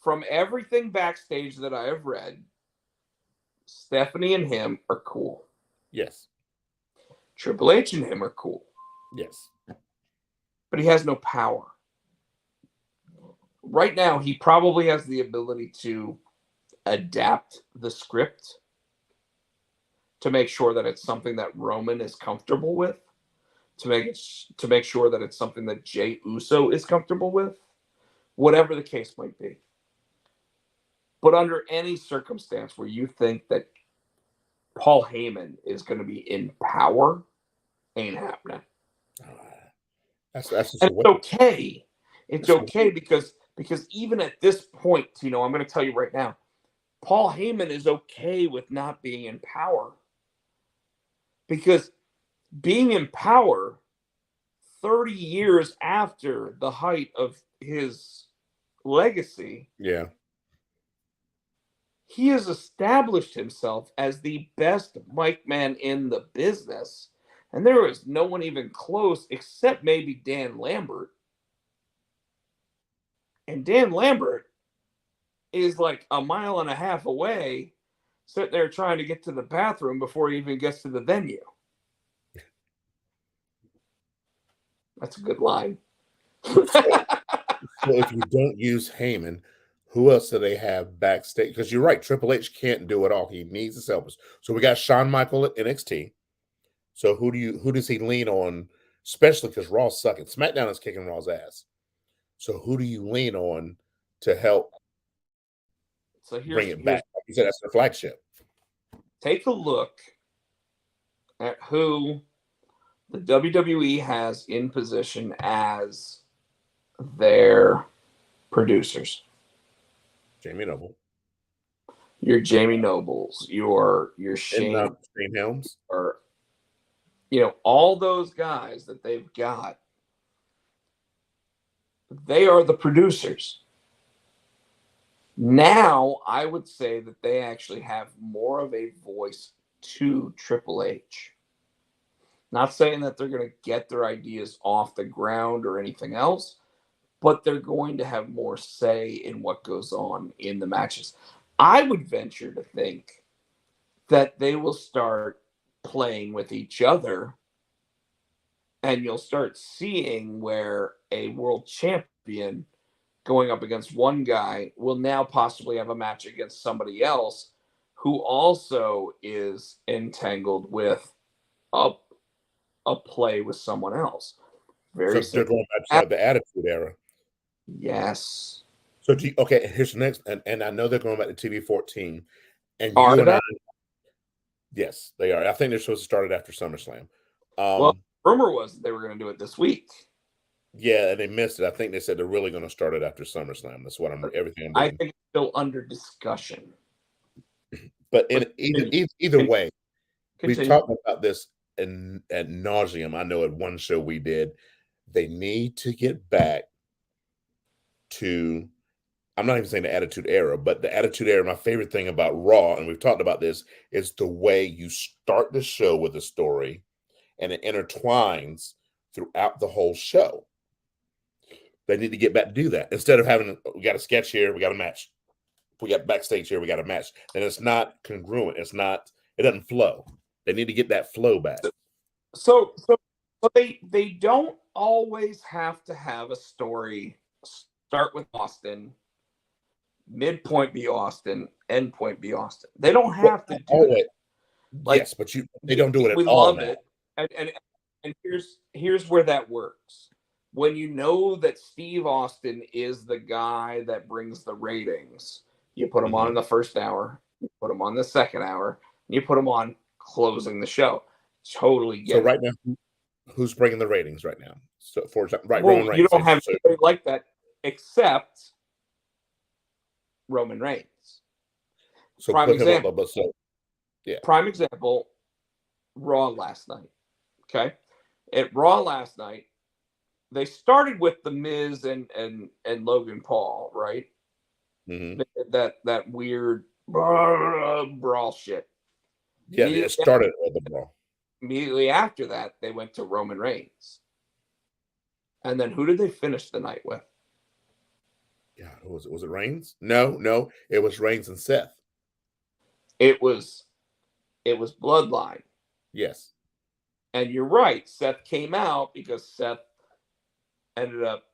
from everything backstage that I have read, Stephanie and him are cool. Yes. Triple H and him are cool. Yes. But he has no power. Right now, he probably has the ability to adapt the script to make sure that it's something that Roman is comfortable with, to make sure that it's something that Jey Uso is comfortable with, whatever the case might be. But under any circumstance where you think that Paul Heyman is going to be in power, ain't happening. That's just and it's okay. It's okay because even at this point, I'm going to tell you right now, Paul Heyman is okay with not being in power. Because being in power 30 years after the height of his legacy, yeah, he has established himself as the best mic man in the business. And there is no one even close except maybe Dan Lambert. And Dan Lambert is like a mile and a half away, sitting there trying to get to the bathroom before he even gets to the venue. That's a good line. So if you don't use Heyman, who else do they have backstage? Because you're right, Triple H can't do it all. He needs his helpers. So we got Shawn Michaels at NXT. So who does he lean on? Especially because Raw's sucking. SmackDown is kicking Raw's ass. So who do you lean on to help bring it back? Like you said, that's the flagship. Take a look at who the WWE has in position as their producers. Jamie Noble. Your Jamie Nobles, your Shane Helms, or all those guys that they've got. They are the producers. Now, I would say that they actually have more of a voice to Triple H. Not saying that they're going to get their ideas off the ground or anything else, but they're going to have more say in what goes on in the matches. I would venture to think that they will start playing with each other, and you'll start seeing where a world champion going up against one guy will now possibly have a match against somebody else who also is entangled with a a play with someone else. Very So they're simple. going back to like the Attitude Era. Yes. So okay, here's the next, and I know they're going back to TV 14, and Are you and they? I, yes, they are. I think they're supposed to start it after SummerSlam. Well, rumor was they were going to do it this week. Yeah, and they missed it. I think they said they're really going to start it after SummerSlam. That's what everything I'm I reading. think it's still under discussion. But in either way, we've Continue. talked about this ad nauseum. I know at one show we did. They need to get back to, I'm not even saying the Attitude Era, but the Attitude Era, my favorite thing about Raw, and we've talked about this, is the way you start the show with a story and it intertwines throughout the whole show. They need to get back to do that. Instead of having, we got a sketch here, we got a match. We got backstage here, we got a match. And it's not congruent. It doesn't flow. They need to get that flow back. So they don't always have to have a story start with Austin, midpoint be Austin, end point be Austin. They don't have to do that. Like, yes, but they don't do it at we all love now. It. And here's where that works. When you know that Steve Austin is the guy that brings the ratings, you put him on in the first hour, you put him on the second hour, and you put him on closing the show. Totally get so it. Right now, who's bringing the ratings right now? So for example, Roman Reigns. You don't have anybody like that except Roman Reigns. So prime put example. him up, so yeah. Prime example, Raw last night. Okay. At Raw last night, they started with The Miz and Logan Paul, right? Mm-hmm. That weird brawl shit. Yeah, it started with the brawl. Immediately after that, they went to Roman Reigns. And then who did they finish the night with? Yeah, was it Reigns? No, it was Reigns and Seth. It was Bloodline. Yes. And you're right. Seth came out because Seth ended up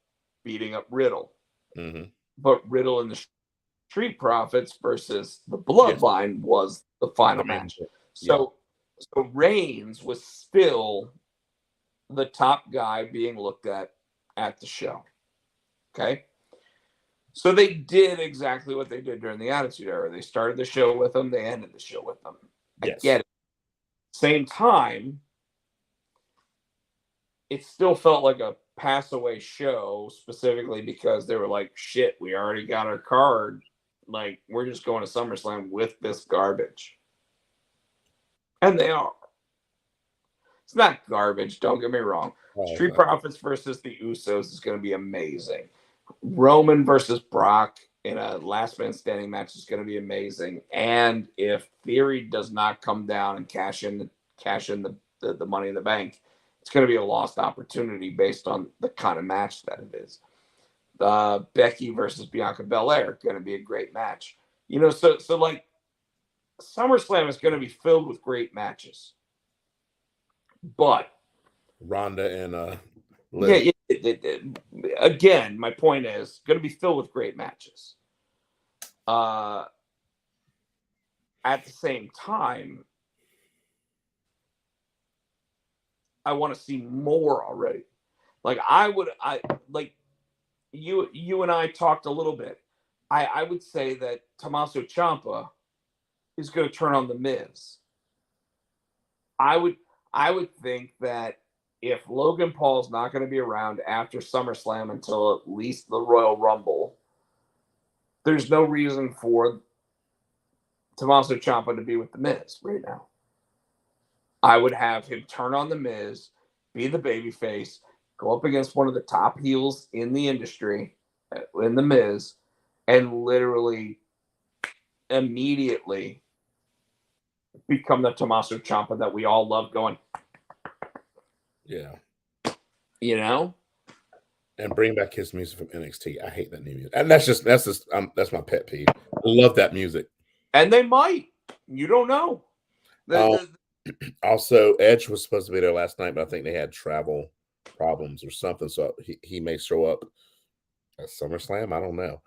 beating up Riddle. Mm-hmm. But Riddle and the Street Profits versus the Bloodline was the final match. So Reigns was still the top guy being looked at the show. Okay. So they did exactly what they did during the Attitude Era. They started the show with them. They ended the show with them. Yes. I get it. Same time, it still felt like a pass away show, specifically because they were like, shit, we already got our card. Like, we're just going to SummerSlam with this garbage. And they are. It's not garbage, don't get me wrong. Street Profits versus the Usos is going to be amazing. Roman versus Brock in a last man standing match is going to be amazing. And if Theory does not come down and cash in the Money in the Bank, it's going to be a lost opportunity based on the kind of match that it is. Becky versus Bianca Belair, going to be a great match. So like SummerSlam is going to be filled with great matches. But Ronda and Liv. Again, my point is going to be filled with great matches. At the same time, I want to see more already. Like you and I talked a little bit. I would say that Tommaso Ciampa is going to turn on The Miz. I would think that if Logan Paul's not going to be around after SummerSlam until at least the Royal Rumble, there's no reason for Tommaso Ciampa to be with The Miz right now. I would have him turn on The Miz, be the babyface, go up against one of the top heels in the industry, in The Miz, and literally immediately become the Tommaso Ciampa that we all love going. Yeah. And bring back his music from NXT. I hate that new music. And that's my pet peeve. I love that music. And they might. You don't know. Also, Edge was supposed to be there last night, but I think they had travel problems or something. So he may show up at SummerSlam. I don't know.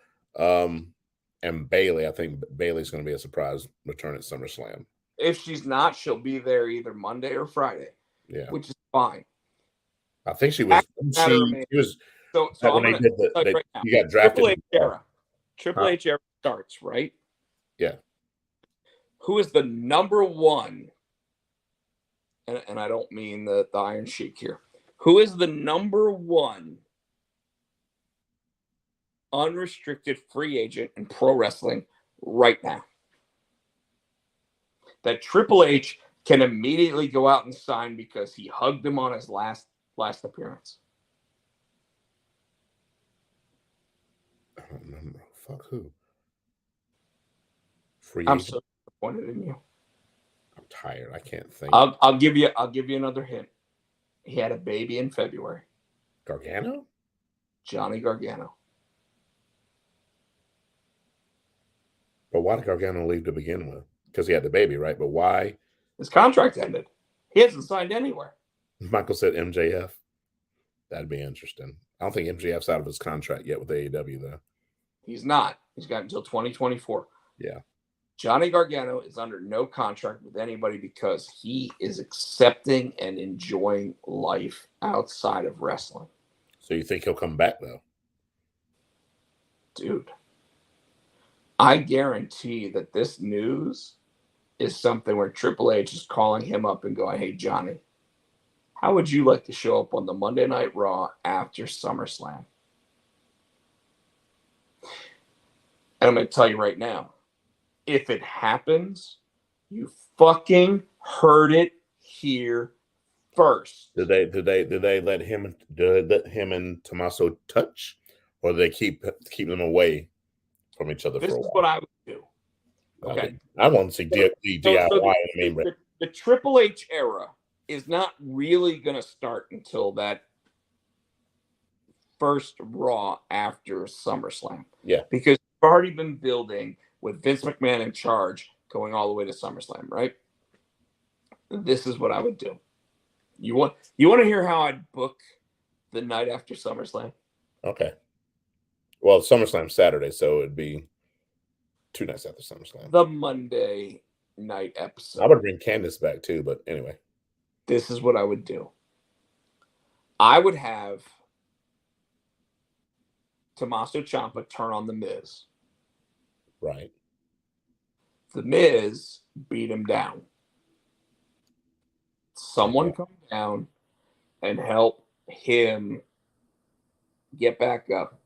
And Bayley, I think Bayley's going to be a surprise return at SummerSlam. If she's not, she'll be there either Monday or Friday. Yeah. Which is fine. I think she was. She was. So Like I'm when going they did to tell you the, right now. you got drafted. Triple H era starts, right? Yeah. Who is the number one? And I don't mean the Iron Sheik here. Who is the number one unrestricted free agent in pro wrestling right now? That Triple H can immediately go out and sign because he hugged him on his last appearance. I don't remember. Fuck who? Free I'm agent. so disappointed in you. I'm tired. I can't think. I'll give you another hint. He had a baby in February. Gargano? Johnny Gargano. But why did Gargano leave to begin with? Because he had the baby, right? But why? His contract ended. He hasn't signed anywhere. Michael said MJF. That'd be interesting. I don't think MJF's out of his contract yet with AEW, though. He's not. He's got until 2024. Yeah. Johnny Gargano is under no contract with anybody because he is accepting and enjoying life outside of wrestling. So you think he'll come back, though? Dude, I guarantee that this news is something where Triple H is calling him up and going, hey, Johnny, how would you like to show up on the Monday Night Raw after SummerSlam? And I'm going to tell you right now, if it happens, you fucking heard it here first. Did they let him and Tommaso touch, or did they keep them away from each other? This for a is while? what I would do. Okay, I want to see DIY. The Triple H era is not really going to start until that first Raw after SummerSlam. Yeah, because we've already been building with Vince McMahon in charge going all the way to SummerSlam, right? This is what I would do. You want to hear how I'd book the night after SummerSlam? Okay. Well, SummerSlam's Saturday, so it'd be 2 nights after SummerSlam. The Monday night episode. I would bring Candice back too, but anyway. This is what I would do. I would have Tommaso Ciampa turn on The Miz. Right. The Miz beat him down. Someone come down and help him get back up,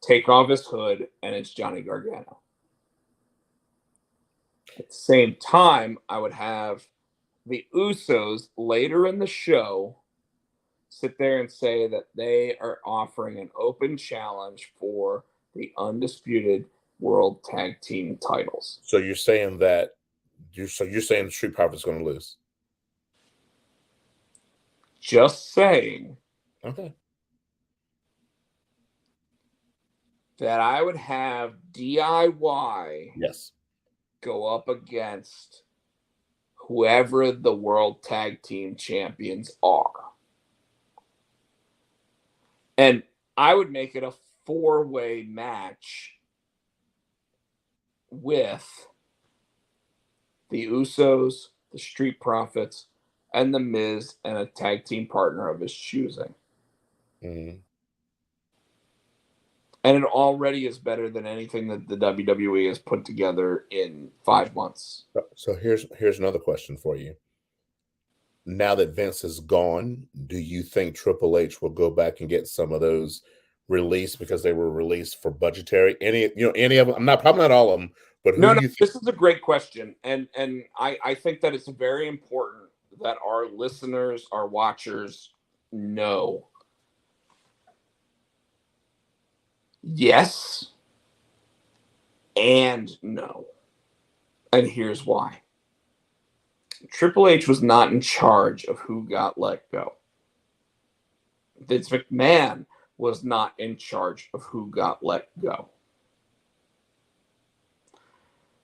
take off his hood, and it's Johnny Gargano. At the same time, I would have the Usos later in the show sit there and say that they are offering an open challenge for the undisputed World Tag Team titles. So you're saying that you're saying Street Profits going to lose? Just saying. Okay. That I would have DIY go up against whoever the World Tag Team Champions are. And I would make it a 4-way match with the Usos, the Street Profits, and the Miz, and a tag team partner of his choosing. Mm-hmm. And it already is better than anything that the WWE has put together in 5 months. So here's another question for you. Now that Vince is gone, do you think Triple H will go back and get some of those released because they were released for budgetary? Any of them? Probably not all of them, but who do you think? This is a great question, and I think that it's very important that our listeners, our watchers know. Yes and no. And here's why. Triple H was not in charge of who got let go. Vince McMahon was not in charge of who got let go.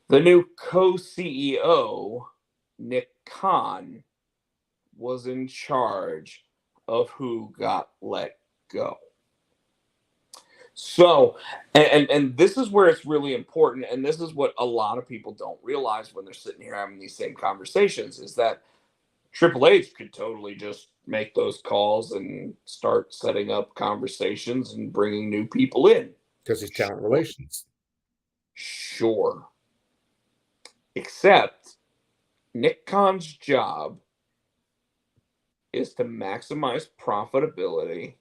The new co-CEO, Nick Khan, was in charge of who got let go. So, and this is where it's really important, and this is what a lot of people don't realize when they're sitting here having these same conversations, is that Triple H could totally just make those calls and start setting up conversations and bringing new people in. Because he's talent relations. Sure. Except Nick Khan's job is to maximize profitability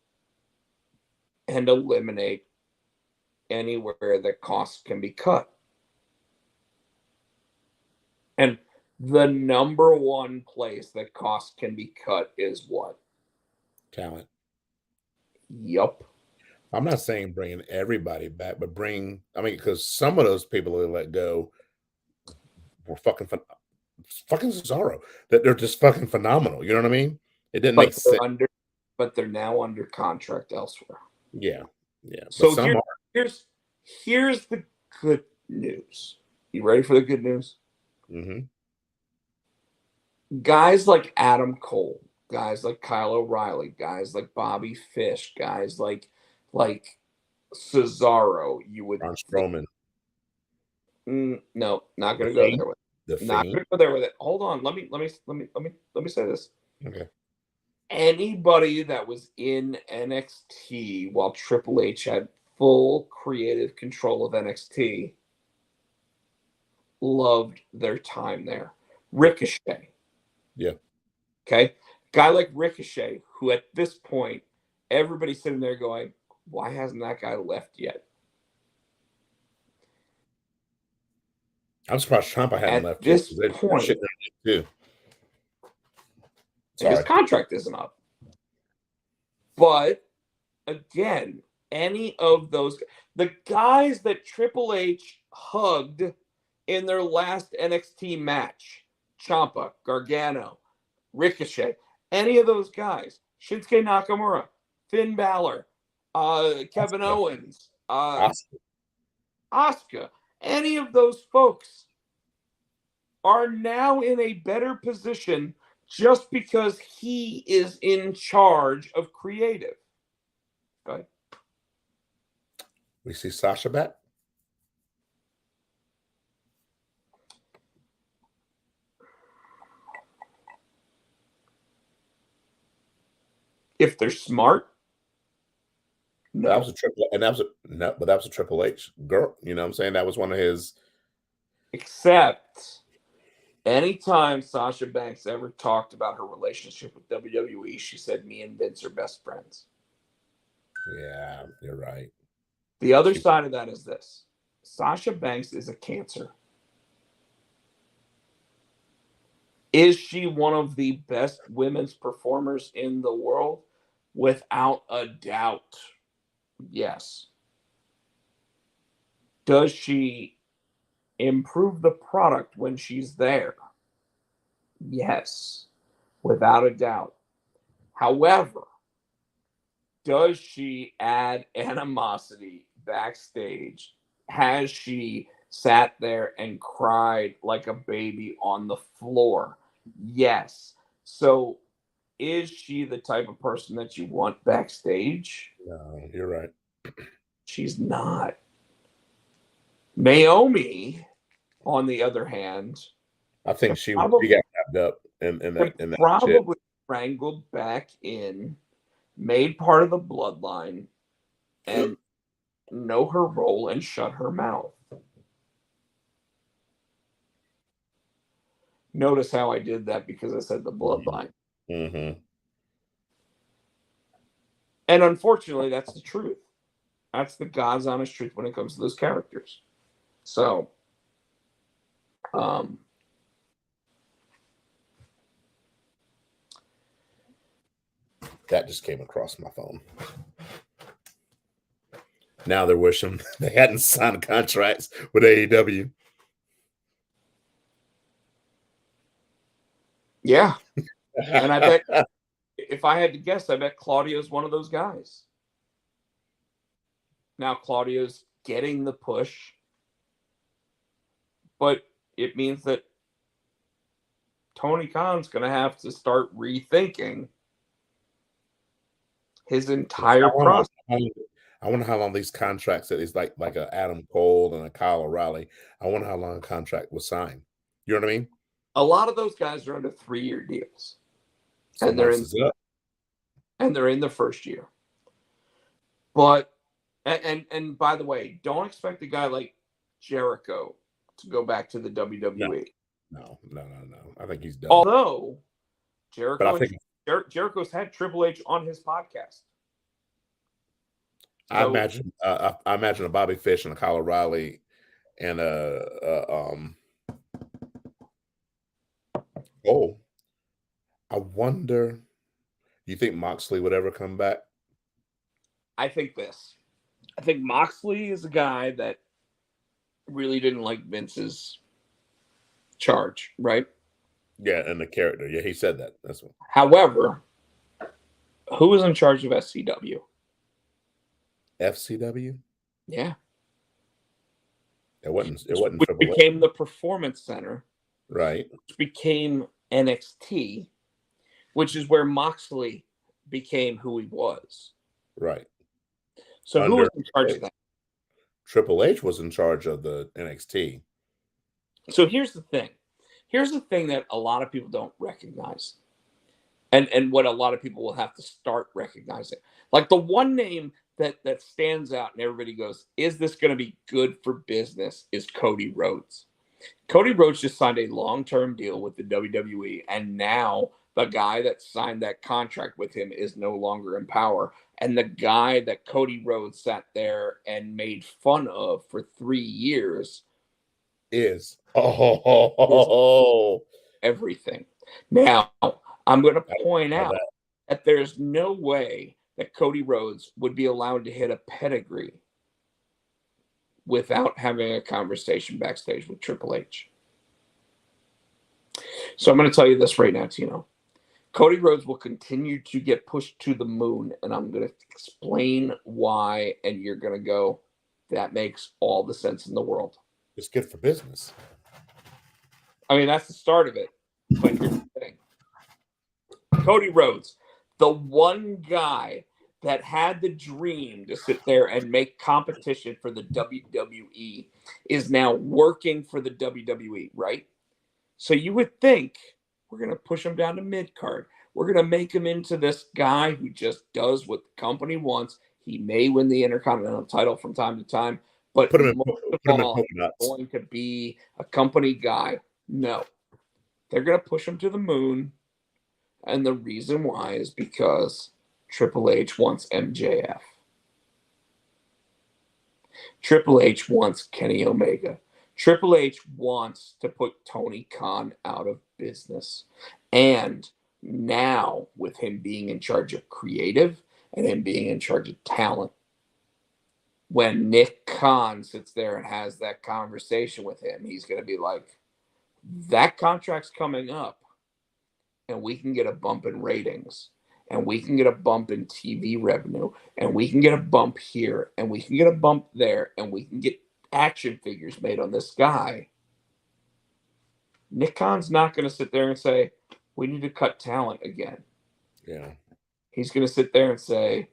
and eliminate anywhere that costs can be cut. And the number one place that costs can be cut is what? Talent. Yup. I'm not saying bringing everybody back, but because some of those people they let go were fucking Cesaro. That they're just fucking phenomenal. You know what I mean? It didn't make sense. But they're now under contract elsewhere. Yeah. So here's the good news. You ready for the good news? Mm-hmm. Guys like Adam Cole, guys like Kyle O'Reilly, guys like Bobby Fish, guys like Cesaro, you would Braun Strowman. No, not gonna go there with it. Not gonna go there with it. Hold on. Let me say this. Okay. Anybody that was in NXT while Triple H had full creative control of NXT loved their time there. Ricochet. Yeah. Okay. Guy like Ricochet, who at this point, everybody's sitting there going, why hasn't that guy left yet? I'm surprised Ciampa hadn't left this yet. Point, too. His contract isn't up. But again, any of the guys that Triple H hugged in their last NXT match, Ciampa, Gargano, Ricochet, any of those guys, Shinsuke Nakamura, Finn Balor, Kevin Owens, Asuka, any of those folks are now in a better position just because he is in charge of creative. Go ahead. We see Sasha back. If they're smart, no. That was a Triple H girl. You know what I'm saying? That was one of his. Except anytime Sasha Banks ever talked about her relationship with WWE, she said, me and Vince are best friends. Yeah, you're right. The other side of that is this. Sasha Banks is a cancer. Is she one of the best women's performers in the world? Without a doubt. Yes. Does she improve the product when she's there? Yes. Without a doubt. However, does she add animosity backstage? Has she sat there and cried like a baby on the floor? Yes. So is she the type of person that you want backstage? No, you're right. She's not. Naomi, on the other hand, I think she got wrapped up in that probably shit. wrangled back in, made part of the bloodline, and know her role and shut her mouth. Notice how I did that because I said the bloodline. Mm-hmm. And unfortunately, that's the truth. That's the God's honest truth when it comes to those characters. So, that just came across my phone. Now they're wishing they hadn't signed contracts with AEW. Yeah. And I bet, if I had to guess, I bet Claudio's one of those guys. Now Claudio's getting the push, but it means that Tony Khan's going to have to start rethinking his entire process. I wonder how long these contracts that is like a Adam Cole and a Kyle O'Reilly. I wonder how long a contract was signed. You know what I mean? A lot of those guys are under 3-year deals. So messes it up. And they're in the first year. But and by the way, don't expect a guy like Jericho to go back to the WWE. No. I think he's done. Although But Jericho's had Triple H on his podcast. I imagine a Bobby Fish and a Kyle O'Reilly and I wonder. You think Moxley would ever come back? I think Moxley is a guy that really didn't like Vince's charge, right? Yeah, and the character. Yeah, he said that. That's what. However, who was in charge of SCW? FCW? Yeah. It wasn't Which Triple H. became the Performance Center. Right. Which became NXT, which is where Moxley became who he was. Right. So who was in charge of that? Triple H was in charge of the NXT. So here's the thing. Here's the thing that a lot of people don't recognize. And what a lot of people will have to start recognizing. Like the one name that stands out and everybody goes, is this going to be good for business, is Cody Rhodes. Cody Rhodes just signed a long-term deal with the WWE, and now the guy that signed that contract with him is no longer in power. And the guy that Cody Rhodes sat there and made fun of for 3 years is everything. Now, I'm going to point out that there's no way that Cody Rhodes would be allowed to hit a pedigree without having a conversation backstage with Triple H. So I'm going to tell you this right now, Tino. Cody Rhodes will continue to get pushed to the moon, and I'm going to explain why, and you're going to go, that makes all the sense in the world. It's good for business. I mean, that's the start of it. But here's the thing. Cody Rhodes, the one guy that had the dream to sit there and make competition for the WWE, is now working for the WWE, right? So you would think we're going to push him down to mid-card. We're going to make him into this guy who just does what the company wants. He may win the Intercontinental title from time to time, but most of all, he's going to be a company guy. No. They're going to push him to the moon, and the reason why is because Triple H wants MJF. Triple H wants Kenny Omega. Triple H wants to put Tony Khan out of business. And now, with him being in charge of creative and him being in charge of talent, when Nick Khan sits there and has that conversation with him, he's going to be like, that contract's coming up, and we can get a bump in ratings, and we can get a bump in TV revenue, and we can get a bump here, and we can get a bump there, and we can get action figures made on this guy. Nick Khan's not going to sit there and say, we need to cut talent again. Yeah. He's going to sit there and say,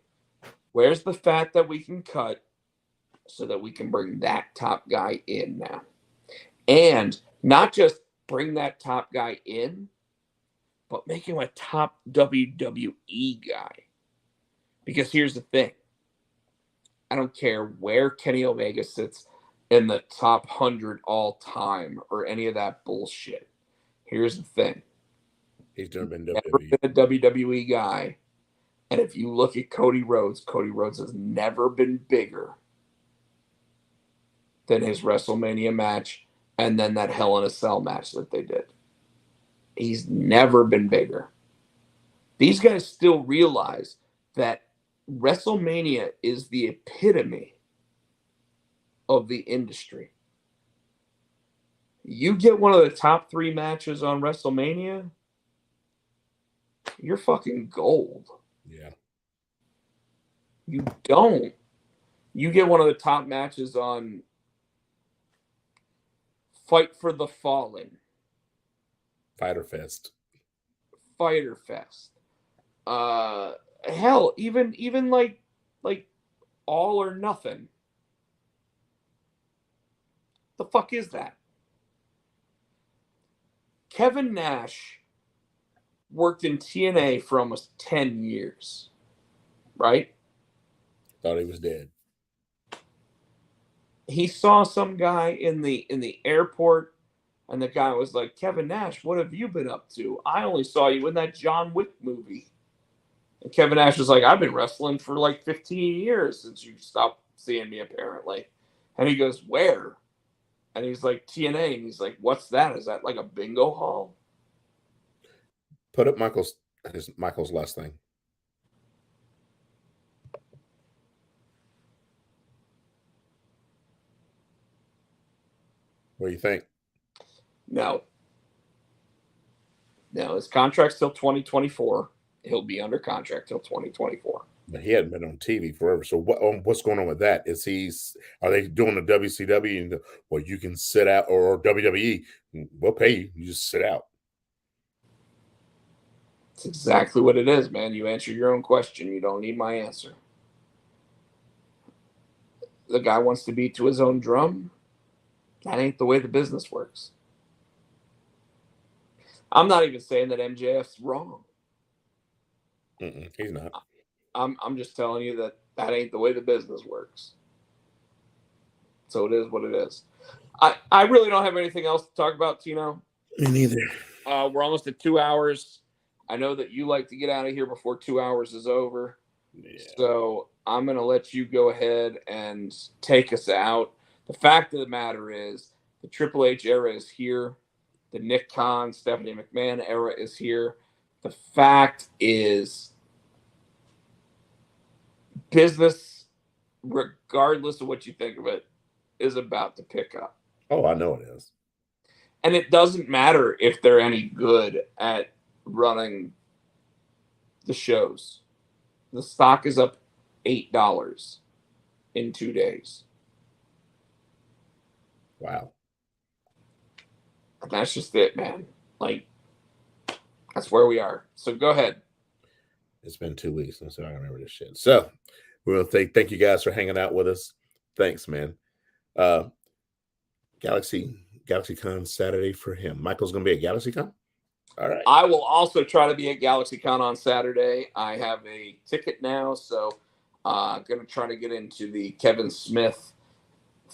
where's the fat that we can cut so that we can bring that top guy in now? And not just bring that top guy in, but make him a top WWE guy. Because here's the thing. I don't care where Kenny Omega sits in the top 100 all time or any of that bullshit. Here's the thing. He's never been a WWE guy. And if you look at Cody Rhodes has never been bigger than his WrestleMania match and then that Hell in a Cell match that they did. He's never been bigger. These guys still realize that WrestleMania is the epitome of the industry. You get one of the top 3 matches on WrestleMania, you're fucking gold. Yeah. You don't. You get one of the top matches on Fight for the Fallen. Fighter Fest. Hell, even like All or Nothing. The fuck is that? Kevin Nash worked in TNA for almost 10 years, right? Thought he was dead. He saw some guy in the airport, and the guy was like, Kevin Nash, what have you been up to? I only saw you in that John Wick movie. And Kevin Nash was like, I've been wrestling for like 15 years since you stopped seeing me, apparently. And he goes, where? And he's like, TNA. And he's like, what's that? Is that like a bingo hall? Put up Michael's last thing. What do you think? No. No, his contract's till 2024. He'll be under contract till 2024. But he hadn't been on TV forever. So what's going on with that? Are they doing the WCW and well, you can sit out, or WWE? We'll pay you. You just sit out. It's exactly what it is, man. You answer your own question. You don't need my answer. The guy wants to beat to his own drum. That ain't the way the business works. I'm not even saying that MJF's wrong. He's not. I'm just telling you that ain't the way the business works. So it is what it is. I really don't have anything else to talk about, Tino. Me neither. We're almost at 2 hours. I know that you like to get out of here before 2 hours is over. Yeah. So I'm going to let you go ahead and take us out. The fact of the matter is the Triple H era is here. The Nick Khan, Stephanie McMahon era is here. The fact is business, regardless of what you think of it, is about to pick up. Oh, I know it is. And it doesn't matter if they're any good at running the shows. The stock is up $8 in 2 days. Wow. And that's just it, man. Like, that's where we are. So go ahead. It's been 2 weeks, so I remember this shit. So we'll thank you guys for hanging out with us. Thanks, man. GalaxyCon Saturday for him. Michael's gonna be at GalaxyCon. All right. I will also try to be at GalaxyCon on Saturday. I have a ticket now, so I'm going to try to get into the Kevin Smith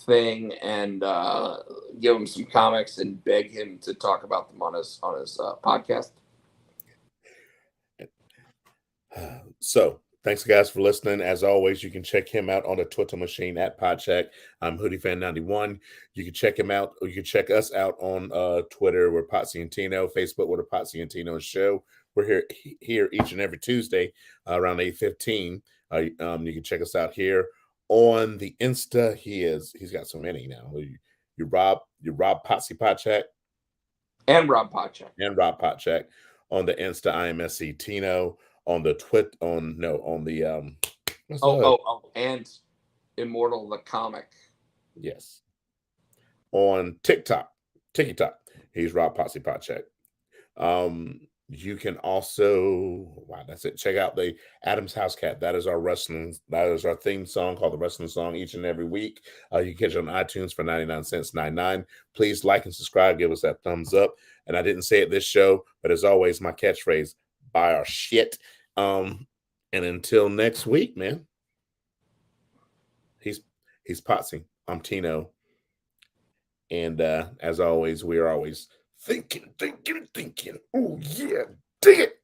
thing and give him some comics and beg him to talk about them on his podcast. So thanks, guys, for listening. As always, you can check him out on the Twitter machine at Podcheck. I'm HoodieFan91. You can check him out, or you can check us out on Twitter. We're Potsy and Tino. Facebook, we're the Potsy and Tino Show. We're here each and every Tuesday around 8:15. You can check us out here on the Insta. He's got so many now. You Rob Potsy Podcheck. And Rob Podcheck. On the Insta, IMSC Tino. On the and Immortal the comic. Yes. On TikTok, he's Rob Potsy Podcheck. You can also, that's it. Check out the Adam's House Cat. That is our theme song called the Wrestling Song each and every week. You can catch it on iTunes for 99 cents, 99. Please like and subscribe. Give us that thumbs up. And I didn't say it this show, but as always, my catchphrase, buy our shit. And until next week, man. He's Potsy. I'm Tino. And as always, we are always thinking. Oh, yeah. Dig it.